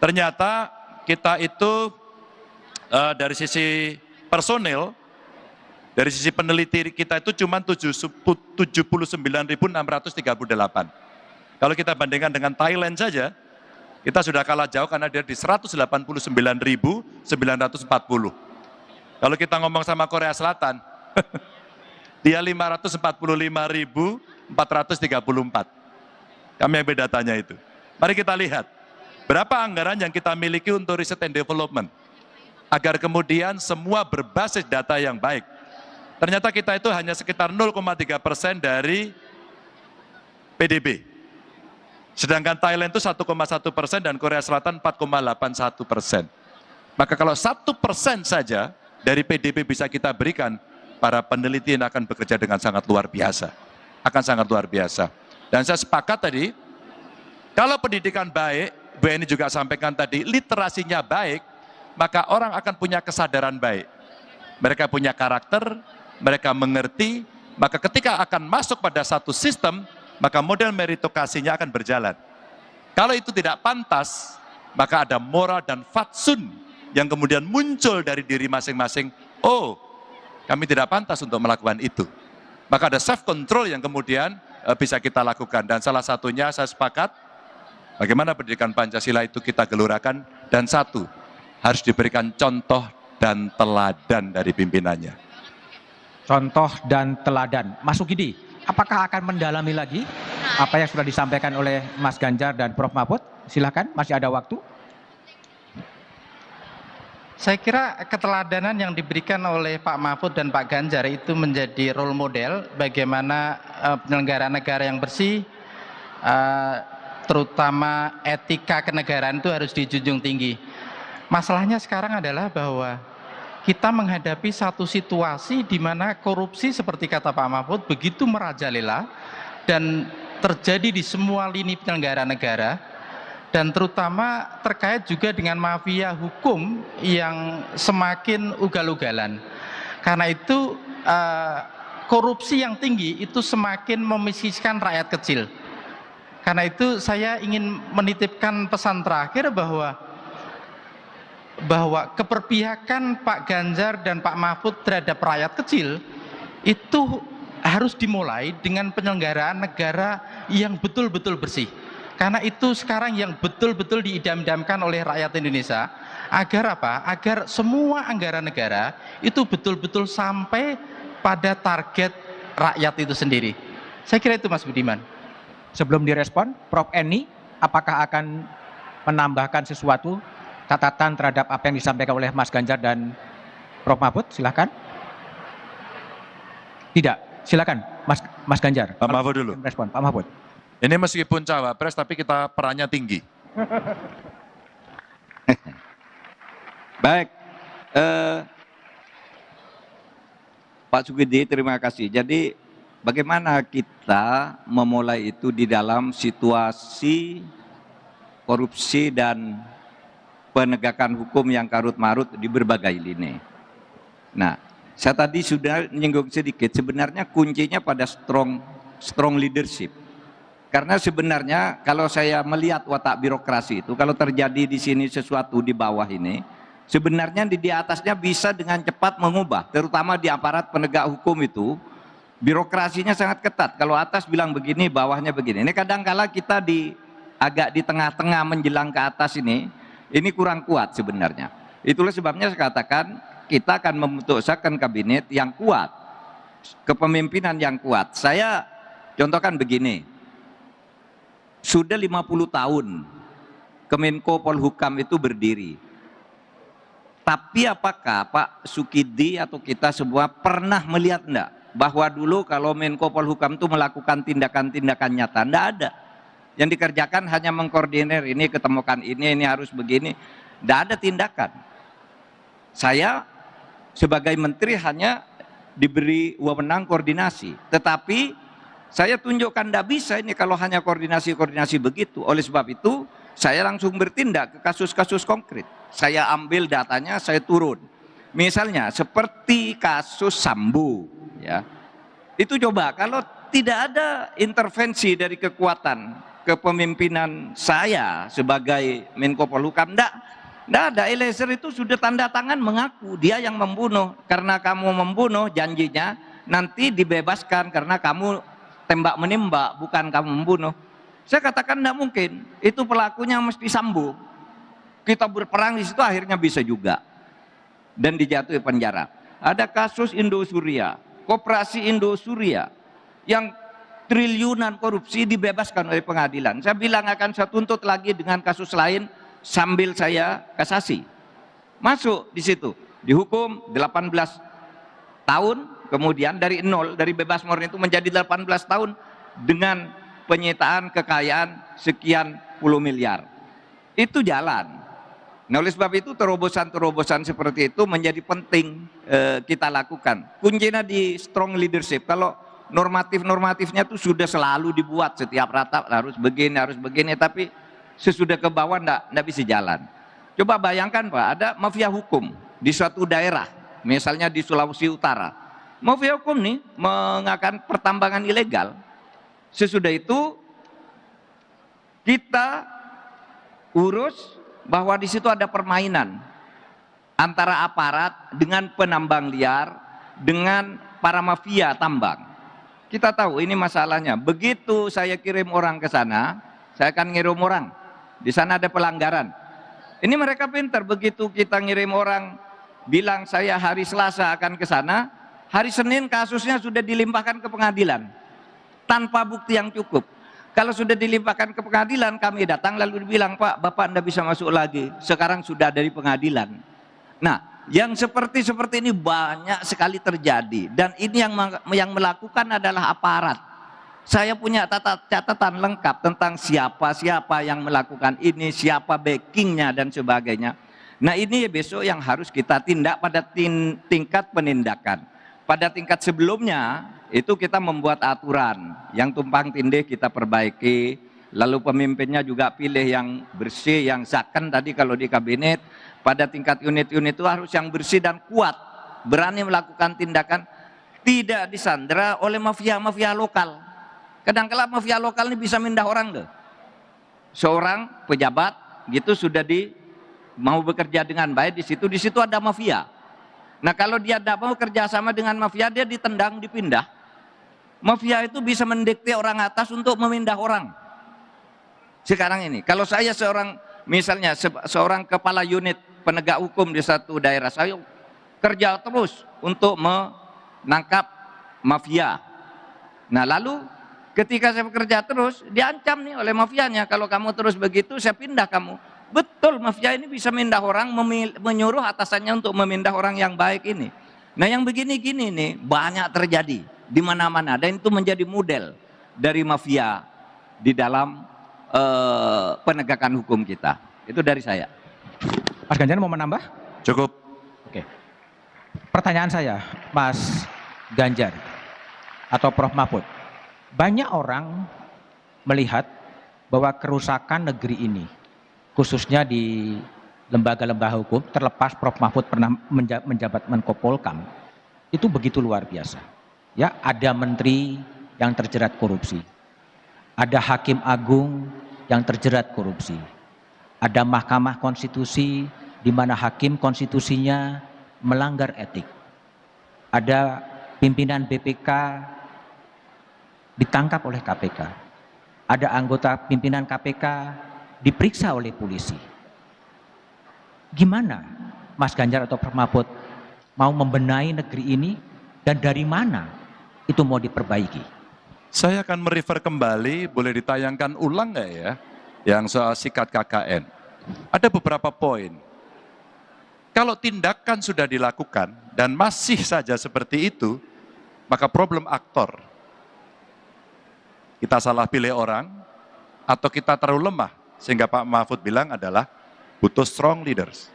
Ternyata kita itu dari sisi personil, dari sisi peneliti kita itu cuma 79.638. Kalau kita bandingkan dengan Thailand saja, kita sudah kalah jauh karena dia di 189.940. Kalau kita ngomong sama Korea Selatan, dia 545.434. Kami ambil datanya itu. Mari kita lihat, berapa anggaran yang kita miliki untuk riset and development, agar kemudian semua berbasis data yang baik. Ternyata kita itu hanya sekitar 0,3% dari PDB. Sedangkan Thailand itu 1,1% dan Korea Selatan 4,81%. Maka kalau 1% saja dari PDB bisa kita berikan, para peneliti akan bekerja dengan sangat luar biasa. Akan sangat luar biasa. Dan saya sepakat tadi, kalau pendidikan baik, Bu Eni juga sampaikan tadi, literasinya baik, maka orang akan punya kesadaran baik. Mereka punya karakter, mereka mengerti, maka ketika akan masuk pada satu sistem, maka model meritokrasinya akan berjalan. Kalau itu tidak pantas, maka ada moral dan fatsun yang kemudian muncul dari diri masing-masing. Oh, kami tidak pantas untuk melakukan itu. Maka ada self control yang kemudian bisa kita lakukan. Dan salah satunya saya sepakat, bagaimana pendidikan Pancasila itu kita gelurakan. Dan satu, harus diberikan contoh dan teladan dari pimpinannya. Contoh dan teladan. Mas Sukidi, apakah akan mendalami lagi apa yang sudah disampaikan oleh Mas Ganjar dan Prof. Mahfud? Silakan, masih ada waktu. Saya kira keteladanan yang diberikan oleh Pak Mahfud dan Pak Ganjar itu menjadi role model bagaimana penyelenggara negara yang bersih, terutama etika kenegaraan itu harus dijunjung tinggi. Masalahnya sekarang adalah bahwa kita menghadapi satu situasi di mana korupsi seperti kata Pak Mahfud begitu merajalela dan terjadi di semua lini penyelenggara negara, dan terutama terkait juga dengan mafia hukum yang semakin ugal-ugalan. Karena itu korupsi yang tinggi itu semakin memiskinkan rakyat kecil. Karena itu saya ingin menitipkan pesan terakhir bahwa keberpihakan Pak Ganjar dan Pak Mahfud terhadap rakyat kecil itu harus dimulai dengan penyelenggaraan negara yang betul-betul bersih. Karena itu sekarang yang betul-betul diidam-idamkan oleh rakyat Indonesia, agar apa? Agar semua anggaran negara itu betul-betul sampai pada target rakyat itu sendiri. Saya kira itu Mas Budiman. Sebelum direspon, Prof. Eni, apakah akan menambahkan sesuatu catatan terhadap apa yang disampaikan oleh Mas Ganjar dan Prof. Mahfud? Silakan. Tidak, silakan Mas Ganjar. Pak Mahfud dulu. Respon, Pak Mahfud. Ini meskipun cawapres tapi kita perannya tinggi. Baik, Pak Sukidi, terima kasih. Jadi bagaimana kita memulai itu di dalam situasi korupsi dan penegakan hukum yang karut-marut di berbagai lini. Nah, saya tadi sudah menyinggung sedikit, sebenarnya kuncinya pada strong leadership. Karena sebenarnya kalau saya melihat watak birokrasi itu, kalau terjadi di sini sesuatu di bawah ini, sebenarnya di atasnya bisa dengan cepat mengubah, terutama di aparat penegak hukum itu, birokrasinya sangat ketat. Kalau atas bilang begini, bawahnya begini. Ini kadang-kala kita agak di tengah-tengah menjelang ke atas ini kurang kuat sebenarnya. Itulah sebabnya saya katakan kita akan membentukkan kabinet yang kuat, kepemimpinan yang kuat. Saya contohkan begini, sudah 50 tahun Kemenko Polhukam itu berdiri. Tapi apakah Pak Sukidi atau kita semua pernah melihat enggak bahwa dulu kalau Menko Polhukam itu melakukan tindakan-tindakan nyata? Enggak ada. Yang dikerjakan hanya mengkoordinir, ini ketemukan ini harus begini. Enggak ada tindakan. Saya sebagai menteri hanya diberi wewenang koordinasi. Tetapi saya tunjukkan tidak bisa ini kalau hanya koordinasi begitu. Oleh sebab itu saya langsung bertindak ke kasus-kasus konkret. Saya ambil datanya, saya turun. Misalnya seperti kasus Sambo, ya. Itu coba kalau tidak ada intervensi dari kekuatan kepemimpinan saya sebagai Menko Polhukam, tidak ada. Eliezer itu sudah tanda tangan mengaku dia yang membunuh. Karena kamu membunuh, janjinya nanti dibebaskan karena kamu tembak menembak, bukan kamu membunuh. Saya katakan tidak mungkin, itu pelakunya mesti Sambo. Kita berperang di situ akhirnya bisa juga. Dan dijatuhi penjara. Ada kasus Indosuria, Koperasi Indosuria yang triliunan korupsi dibebaskan oleh pengadilan. Saya bilang akan saya tuntut lagi dengan kasus lain sambil saya kasasi. Masuk di situ, dihukum 18 tahun, kemudian dari nol, dari bebas murni itu menjadi 18 tahun dengan penyitaan kekayaan sekian puluh miliar. Itu jalan. Nah, oleh sebab itu terobosan-terobosan seperti itu menjadi penting kita lakukan. Kuncinya di strong leadership. Kalau normatifnya itu sudah selalu dibuat setiap rata harus begini, tapi sesudah ke bawah enggak bisa jalan. Coba bayangkan Pak, ada mafia hukum di suatu daerah, misalnya di Sulawesi Utara. Mafia hukum nih mengadakan pertambangan ilegal. Sesudah itu kita urus bahwa di situ ada permainan antara aparat dengan penambang liar dengan para mafia tambang. Kita tahu ini masalahnya. Begitu saya kirim orang ke sana, saya akan ngirim orang. Di sana ada pelanggaran. Ini mereka pintar, begitu kita ngirim orang bilang saya hari Selasa akan ke sana, hari Senin kasusnya sudah dilimpahkan ke pengadilan tanpa bukti yang cukup. Kalau sudah dilimpahkan ke pengadilan, kami datang lalu dibilang, Pak, Bapak Anda bisa masuk lagi. Sekarang sudah dari pengadilan. Nah, yang seperti ini banyak sekali terjadi. Dan ini yang melakukan adalah aparat. Saya punya catatan lengkap tentang siapa yang melakukan ini, siapa backingnya dan sebagainya. Nah, ini besok yang harus kita tindak pada tingkat penindakan. Pada tingkat sebelumnya, itu kita membuat aturan yang tumpang tindih kita perbaiki, lalu pemimpinnya juga pilih yang bersih, yang zakon tadi kalau di kabinet. Pada tingkat unit-unit itu harus yang bersih dan kuat, berani melakukan tindakan, tidak disandera oleh mafia-mafia lokal. Kadang-kala mafia lokal ini bisa mindah orang loh. Seorang pejabat gitu sudah mau bekerja dengan baik di situ ada mafia. Nah, kalau dia tidak mau kerja sama dengan mafia, dia ditendang, dipindah. Mafia itu bisa mendikte orang atas untuk memindah orang. Sekarang ini, kalau saya misalnya seorang kepala unit penegak hukum di satu daerah, saya kerja terus untuk menangkap mafia. Nah, lalu ketika saya bekerja terus, diancam nih oleh mafianya, kalau kamu terus begitu, saya pindah kamu. Betul, mafia ini bisa mindah orang, menyuruh atasannya untuk memindah orang yang baik ini. Nah, yang begini-gini nih banyak terjadi di mana-mana, dan itu menjadi model dari mafia di dalam penegakan hukum kita. Itu dari saya. Mas Ganjar mau menambah? Cukup. Oke. Pertanyaan saya, Mas Ganjar atau Prof. Mahfud, banyak orang melihat bahwa kerusakan negeri ini, khususnya di lembaga-lembaga hukum, terlepas Prof. Mahfud pernah menjabat Menko Polhukam, itu begitu luar biasa. Ya, ada menteri yang terjerat korupsi, ada hakim agung yang terjerat korupsi, ada Mahkamah Konstitusi di mana hakim konstitusinya melanggar etik, ada pimpinan BPK ditangkap oleh KPK, ada anggota pimpinan KPK diperiksa oleh polisi. Gimana Mas Ganjar atau Prof. Mahfud mau membenahi negeri ini dan dari mana itu mau diperbaiki? Saya akan merefer kembali, boleh ditayangkan ulang nggak ya, yang soal sikat KKN. Ada beberapa poin. Kalau tindakan sudah dilakukan dan masih saja seperti itu, maka problem aktor. Kita salah pilih orang, atau kita terlalu lemah, sehingga Pak Mahfud bilang adalah butuh strong leaders.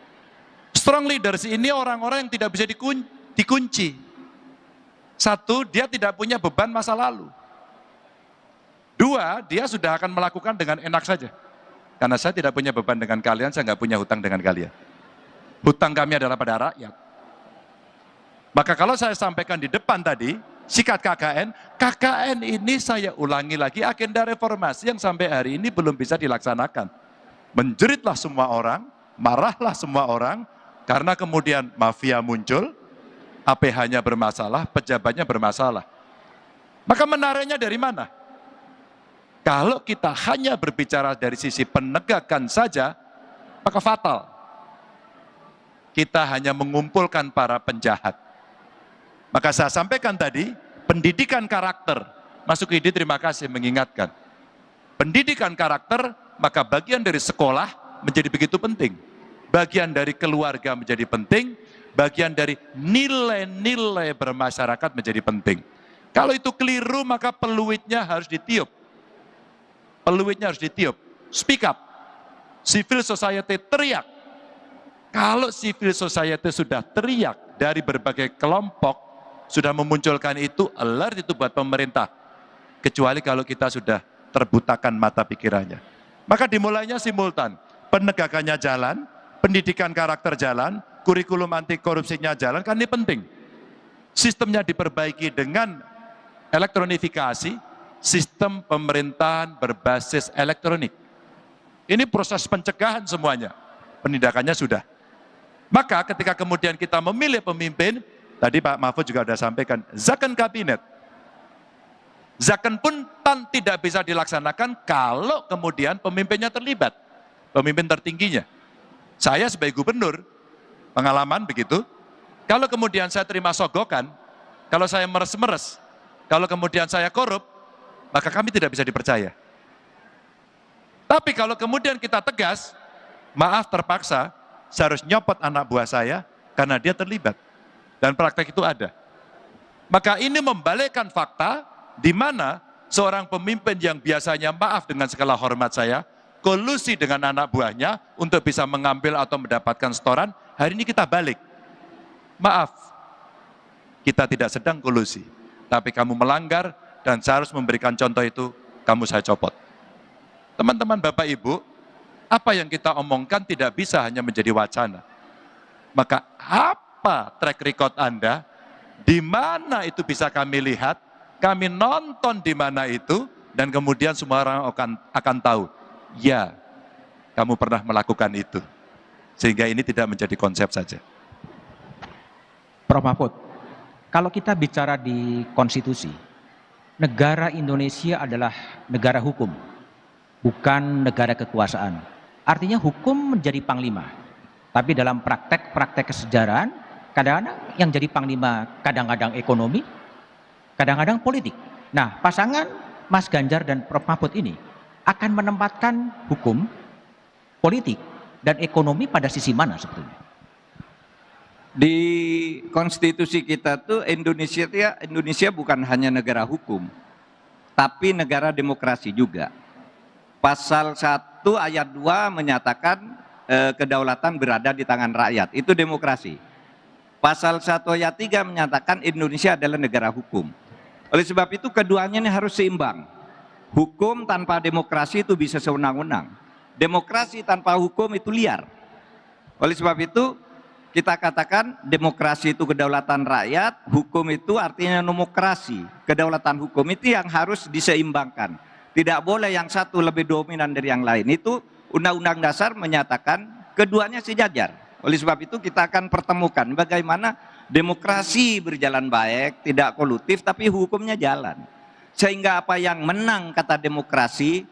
Strong leaders ini orang-orang yang tidak bisa dikunci. Satu, dia tidak punya beban masa lalu. Dua, dia sudah akan melakukan dengan enak saja. Karena saya tidak punya beban dengan kalian, saya nggak punya hutang dengan kalian. Hutang kami adalah pada rakyat. Maka kalau saya sampaikan di depan tadi, sikat KKN ini saya ulangi lagi agenda reformasi yang sampai hari ini belum bisa dilaksanakan. Menjeritlah semua orang, marahlah semua orang, karena kemudian mafia muncul, APH-nya bermasalah, pejabatnya bermasalah. Maka menariknya dari mana? Kalau kita hanya berbicara dari sisi penegakan saja, maka fatal. Kita hanya mengumpulkan para penjahat. Maka saya sampaikan tadi, pendidikan karakter. Mas Sukidi terima kasih mengingatkan. Pendidikan karakter, maka bagian dari sekolah menjadi begitu penting. Bagian dari keluarga menjadi penting, bagian dari nilai-nilai bermasyarakat menjadi penting. Kalau itu keliru, maka peluitnya harus ditiup. Peluitnya harus ditiup. Speak up. Civil society teriak. Kalau civil society sudah teriak dari berbagai kelompok, sudah memunculkan itu, alert itu buat pemerintah. Kecuali kalau kita sudah terbutakan mata pikirannya. Maka dimulainya simultan. Penegakannya jalan, pendidikan karakter jalan, kurikulum anti korupsinya jalan, kan ini penting. Sistemnya diperbaiki dengan elektronifikasi, sistem pemerintahan berbasis elektronik. Ini proses pencegahan semuanya. Penindakannya sudah. Maka ketika kemudian kita memilih pemimpin, tadi Pak Mahfud juga sudah sampaikan, zakon kabinet. Zakon pun tidak bisa dilaksanakan kalau kemudian pemimpinnya terlibat. Pemimpin tertingginya. Saya sebagai gubernur, pengalaman begitu, kalau kemudian saya terima sogokan, kalau saya meres-meres, kalau kemudian saya korup, maka kami tidak bisa dipercaya. Tapi kalau kemudian kita tegas, maaf terpaksa, saya harus nyopot anak buah saya karena dia terlibat. Dan praktek itu ada. Maka ini membalikkan fakta di mana seorang pemimpin yang biasanya maaf dengan segala hormat saya, kolusi dengan anak buahnya untuk bisa mengambil atau mendapatkan setoran, hari ini kita balik. Maaf, kita tidak sedang kolusi, tapi kamu melanggar, dan saya harus memberikan contoh itu, kamu saya copot. Teman-teman Bapak Ibu, apa yang kita omongkan tidak bisa hanya menjadi wacana. Maka apa track record Anda, di mana itu bisa kami lihat, kami nonton di mana itu, dan kemudian semua orang akan tahu, ya, kamu pernah melakukan itu. Sehingga ini tidak menjadi konsep saja. Prof. Mahfud, kalau kita bicara di konstitusi, negara Indonesia adalah negara hukum, bukan negara kekuasaan. Artinya hukum menjadi panglima. Tapi dalam praktek kesejarahan, kadang-kadang yang jadi panglima kadang-kadang ekonomi, kadang-kadang politik. Nah, pasangan Mas Ganjar dan Prof. Mahfud ini akan menempatkan hukum, politik, dan ekonomi pada sisi mana sebetulnya? Di konstitusi kita tuh Indonesia bukan hanya negara hukum, tapi negara demokrasi juga. Pasal 1 ayat 2 menyatakan kedaulatan berada di tangan rakyat, itu demokrasi. Pasal 1 ayat 3 menyatakan Indonesia adalah negara hukum. Oleh sebab itu keduanya ini harus seimbang. Hukum tanpa demokrasi itu bisa sewenang-wenang. Demokrasi tanpa hukum itu liar. Oleh sebab itu kita katakan demokrasi itu kedaulatan rakyat, hukum itu artinya demokrasi. Kedaulatan hukum itu yang harus diseimbangkan. Tidak boleh yang satu lebih dominan dari yang lain. Itu Undang-Undang Dasar menyatakan keduanya sejajar. Oleh sebab itu kita akan pertemukan bagaimana demokrasi berjalan baik, tidak kolutif, tapi hukumnya jalan. Sehingga apa yang menang kata demokrasi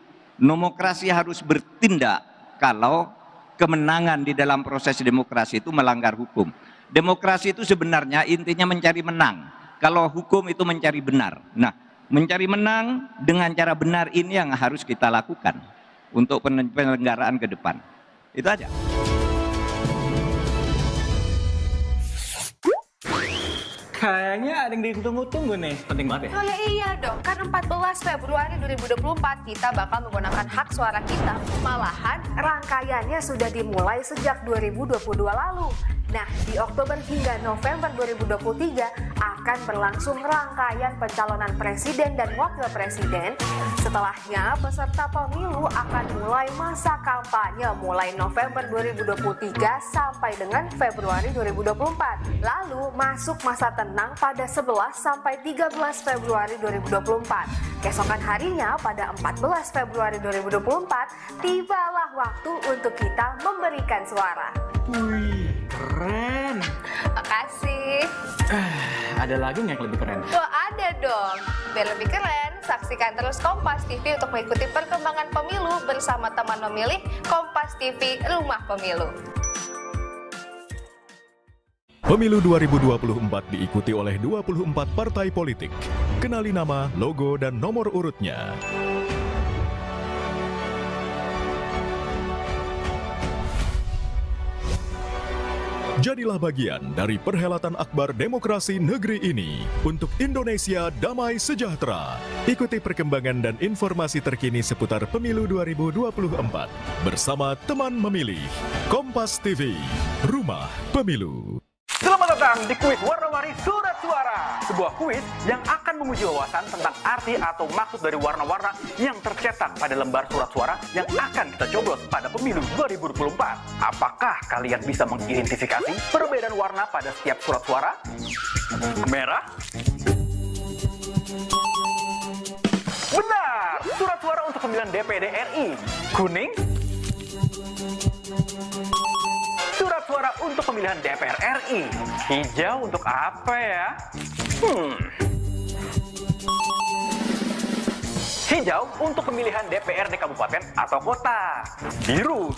harus bertindak kalau kemenangan di dalam proses demokrasi itu melanggar hukum. Demokrasi itu sebenarnya intinya mencari menang. Kalau hukum itu mencari benar. Nah, mencari menang dengan cara benar ini yang harus kita lakukan untuk penyelenggaraan ke depan. Itu aja. Kayaknya ada yang ditunggu-tunggu nih. Penting banget ya? Oh ya iya dong, kan 14 Februari 2024 kita bakal menggunakan hak suara kita. Malahan rangkaiannya sudah dimulai sejak 2022 lalu. Nah, di Oktober hingga November 2023 akan berlangsung rangkaian pencalonan presiden dan wakil presiden. Setelahnya, peserta pemilu akan mulai masa kampanye mulai November 2023 sampai dengan Februari 2024. Lalu masuk masa tenang pada 11 sampai 13 Februari 2024. Keesokan harinya pada 14 Februari 2024, tibalah waktu untuk kita memberikan suara. Wih, keren. Makasih. Ada lagi nggak yang lebih keren? Wah, ada dong. Biar lebih keren, saksikan terus Kompas TV untuk mengikuti perkembangan pemilu bersama teman memilih Kompas TV Rumah Pemilu. Pemilu 2024 diikuti oleh 24 partai politik. Kenali nama, logo, dan nomor urutnya. Jadilah bagian dari perhelatan akbar demokrasi negeri ini untuk Indonesia damai sejahtera. Ikuti perkembangan dan informasi terkini seputar Pemilu 2024 bersama teman memilih Kompas TV, Rumah Pemilu. Selamat datang di kuis warna-warni surat suara. Sebuah kuis yang akan menguji wawasan tentang arti atau maksud dari warna-warna yang tercetak pada lembar surat suara yang akan kita coblos pada pemilu 2024. Apakah kalian bisa mengidentifikasi perbedaan warna pada setiap surat suara? Merah? Benar! Surat suara untuk pemilihan DPD RI. Kuning? Surat suara untuk pemilihan DPR RI. Hijau untuk apa ya? Hijau untuk pemilihan DPRD kabupaten atau kota. Biru.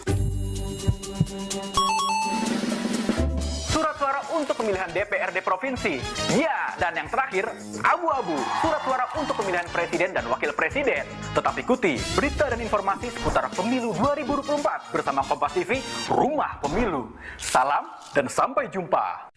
Surat suara untuk pemilihan DPRD provinsi. Ya, dan yang terakhir, abu-abu. Surat suara untuk pemilihan presiden dan wakil presiden. Tetap ikuti berita dan informasi seputar pemilu 2024 bersama Kompas TV, Rumah Pemilu. Salam dan sampai jumpa.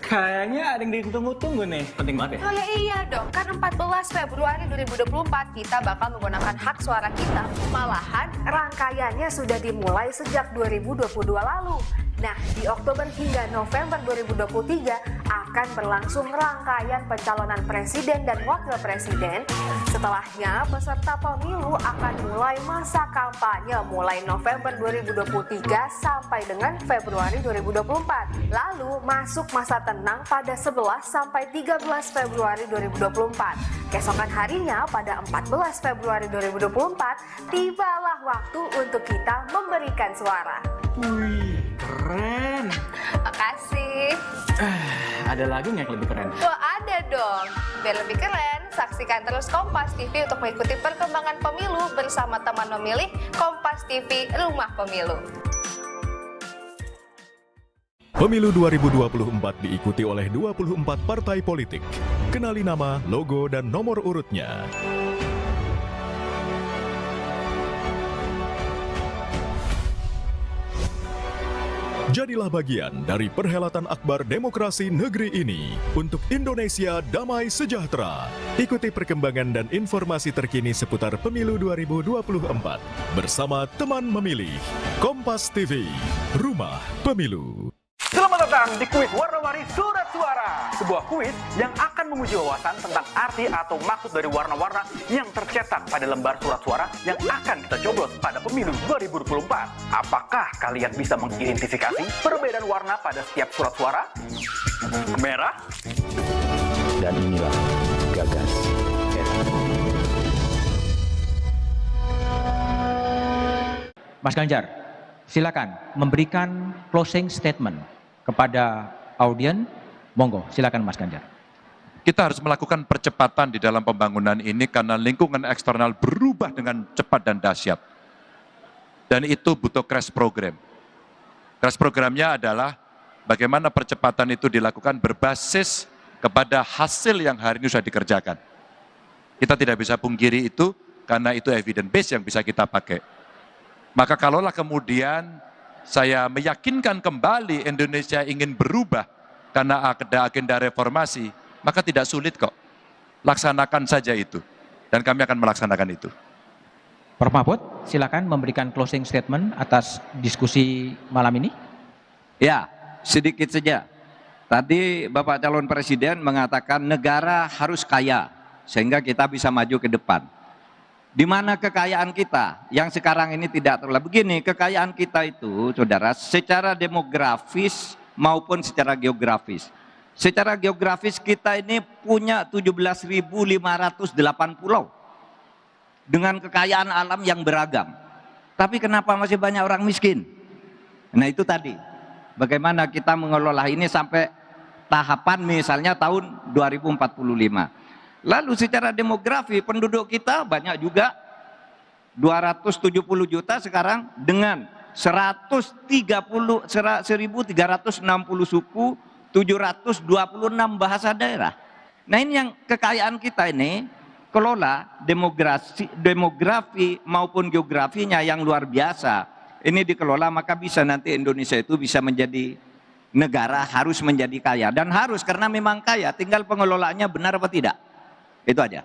Kayaknya ada yang ditunggu-tunggu nih. Penting banget ya? Oh ya iya dong, kan 14 Februari 2024 kita bakal menggunakan hak suara kita. Malahan rangkaiannya sudah dimulai sejak 2022 lalu. Nah, di Oktober hingga November 2023 akan berlangsung rangkaian pencalonan presiden dan wakil presiden. Setelahnya, peserta pemilu akan mulai masa kampanye mulai November 2023 sampai dengan Februari 2024. Lalu masuk masa tenang pada 11 sampai 13 Februari 2024. Keesokan harinya pada 14 Februari 2024, tibalah waktu untuk kita memberikan suara. Wih, keren. Makasih. Ada lagi nggak yang lebih keren? Wah, ada dong. Biar lebih keren, saksikan terus Kompas TV untuk mengikuti perkembangan pemilu bersama teman memilih Kompas TV Rumah Pemilu. Pemilu 2024 diikuti oleh 24 partai politik. Kenali nama, logo, dan nomor urutnya. Jadilah bagian dari perhelatan akbar demokrasi negeri ini untuk Indonesia damai sejahtera. Ikuti perkembangan dan informasi terkini seputar Pemilu 2024 bersama teman memilih Kompas TV, Rumah Pemilu. Selamat datang di kuis warna-warni surat suara. Sebuah kuis yang akan menguji wawasan tentang arti atau maksud dari warna-warna yang tercetak pada lembar surat suara yang akan kita coblos pada pemilu 2024. Apakah kalian bisa mengidentifikasi perbedaan warna pada setiap surat suara? Merah? Dan inilah Gagas. Mas Ganjar, silakan memberikan closing statement kepada audien. Monggo, silakan Mas Ganjar. Kita harus melakukan percepatan di dalam pembangunan ini karena lingkungan eksternal berubah dengan cepat dan dahsyat. Dan itu butuh crash program. Crash programnya adalah bagaimana percepatan itu dilakukan berbasis kepada hasil yang hari ini sudah dikerjakan. Kita tidak bisa pungkiri itu karena itu evidence base yang bisa kita pakai. Maka kalaulah kemudian saya meyakinkan kembali Indonesia ingin berubah karena ada agenda reformasi, maka tidak sulit kok. Laksanakan saja itu. Dan kami akan melaksanakan itu. Prof. Mahfud, silakan memberikan closing statement atas diskusi malam ini. Ya, sedikit saja. Tadi Bapak calon presiden mengatakan negara harus kaya sehingga kita bisa maju ke depan. Di mana kekayaan kita yang sekarang ini tidak terlalu begini, kekayaan kita itu, saudara, secara demografis maupun secara geografis. Secara geografis kita ini punya 17.508 pulau dengan kekayaan alam yang beragam. Tapi kenapa masih banyak orang miskin? Nah itu tadi, bagaimana kita mengelola ini sampai tahapan misalnya tahun 2045. Lalu secara demografi penduduk kita banyak juga, 270 juta sekarang dengan 1.360 suku, 726 bahasa daerah. Nah ini yang kekayaan kita ini, kelola demografi maupun geografinya yang luar biasa. Ini dikelola maka bisa nanti Indonesia itu bisa menjadi negara, harus menjadi kaya. Dan harus karena memang kaya, tinggal pengelolaannya benar apa tidak. Itu aja.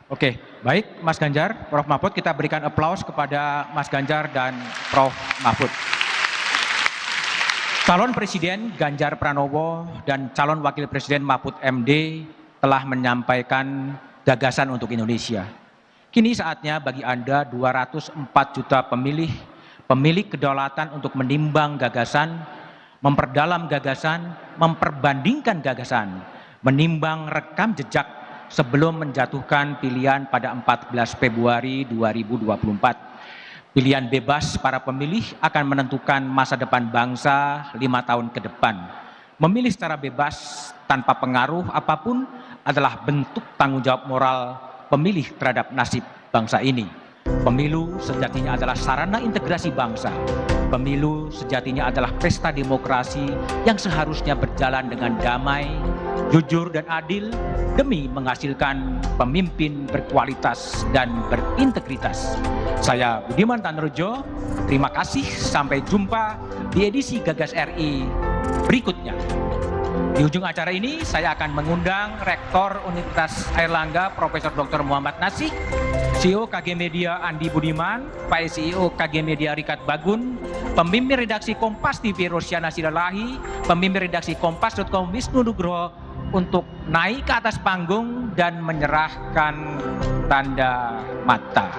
Oke, baik Mas Ganjar, Prof. Mahfud, kita berikan aplaus kepada Mas Ganjar dan Prof. Mahfud. Calon Presiden Ganjar Pranowo dan calon Wakil Presiden Mahfud MD telah menyampaikan gagasan untuk Indonesia. Kini saatnya bagi Anda 204 juta pemilik kedaulatan untuk menimbang gagasan, memperdalam gagasan, memperbandingkan gagasan, menimbang rekam jejak sebelum menjatuhkan pilihan pada 14 Februari 2024. Pilihan bebas para pemilih akan menentukan masa depan bangsa 5 tahun ke depan. Memilih secara bebas tanpa pengaruh apapun adalah bentuk tanggung jawab moral pemilih terhadap nasib bangsa ini. Pemilu sejatinya adalah sarana integrasi bangsa. Pemilu sejatinya adalah pesta demokrasi yang seharusnya berjalan dengan damai, jujur dan adil demi menghasilkan pemimpin berkualitas dan berintegritas. Saya Budiman Tanrojo, terima kasih, sampai jumpa di edisi Gagas RI berikutnya. Di ujung acara ini saya akan mengundang Rektor Universitas Airlangga Profesor Dr. Muhammad Nasih, CEO KG Media Andi Budiman, Pak CEO KG Media Rikat Bagun, pemimpin redaksi Kompas TV Rosyana Silalahi, pemimpin redaksi Kompas.com Wisnu Nugroho untuk naik ke atas panggung dan menyerahkan tanda mata.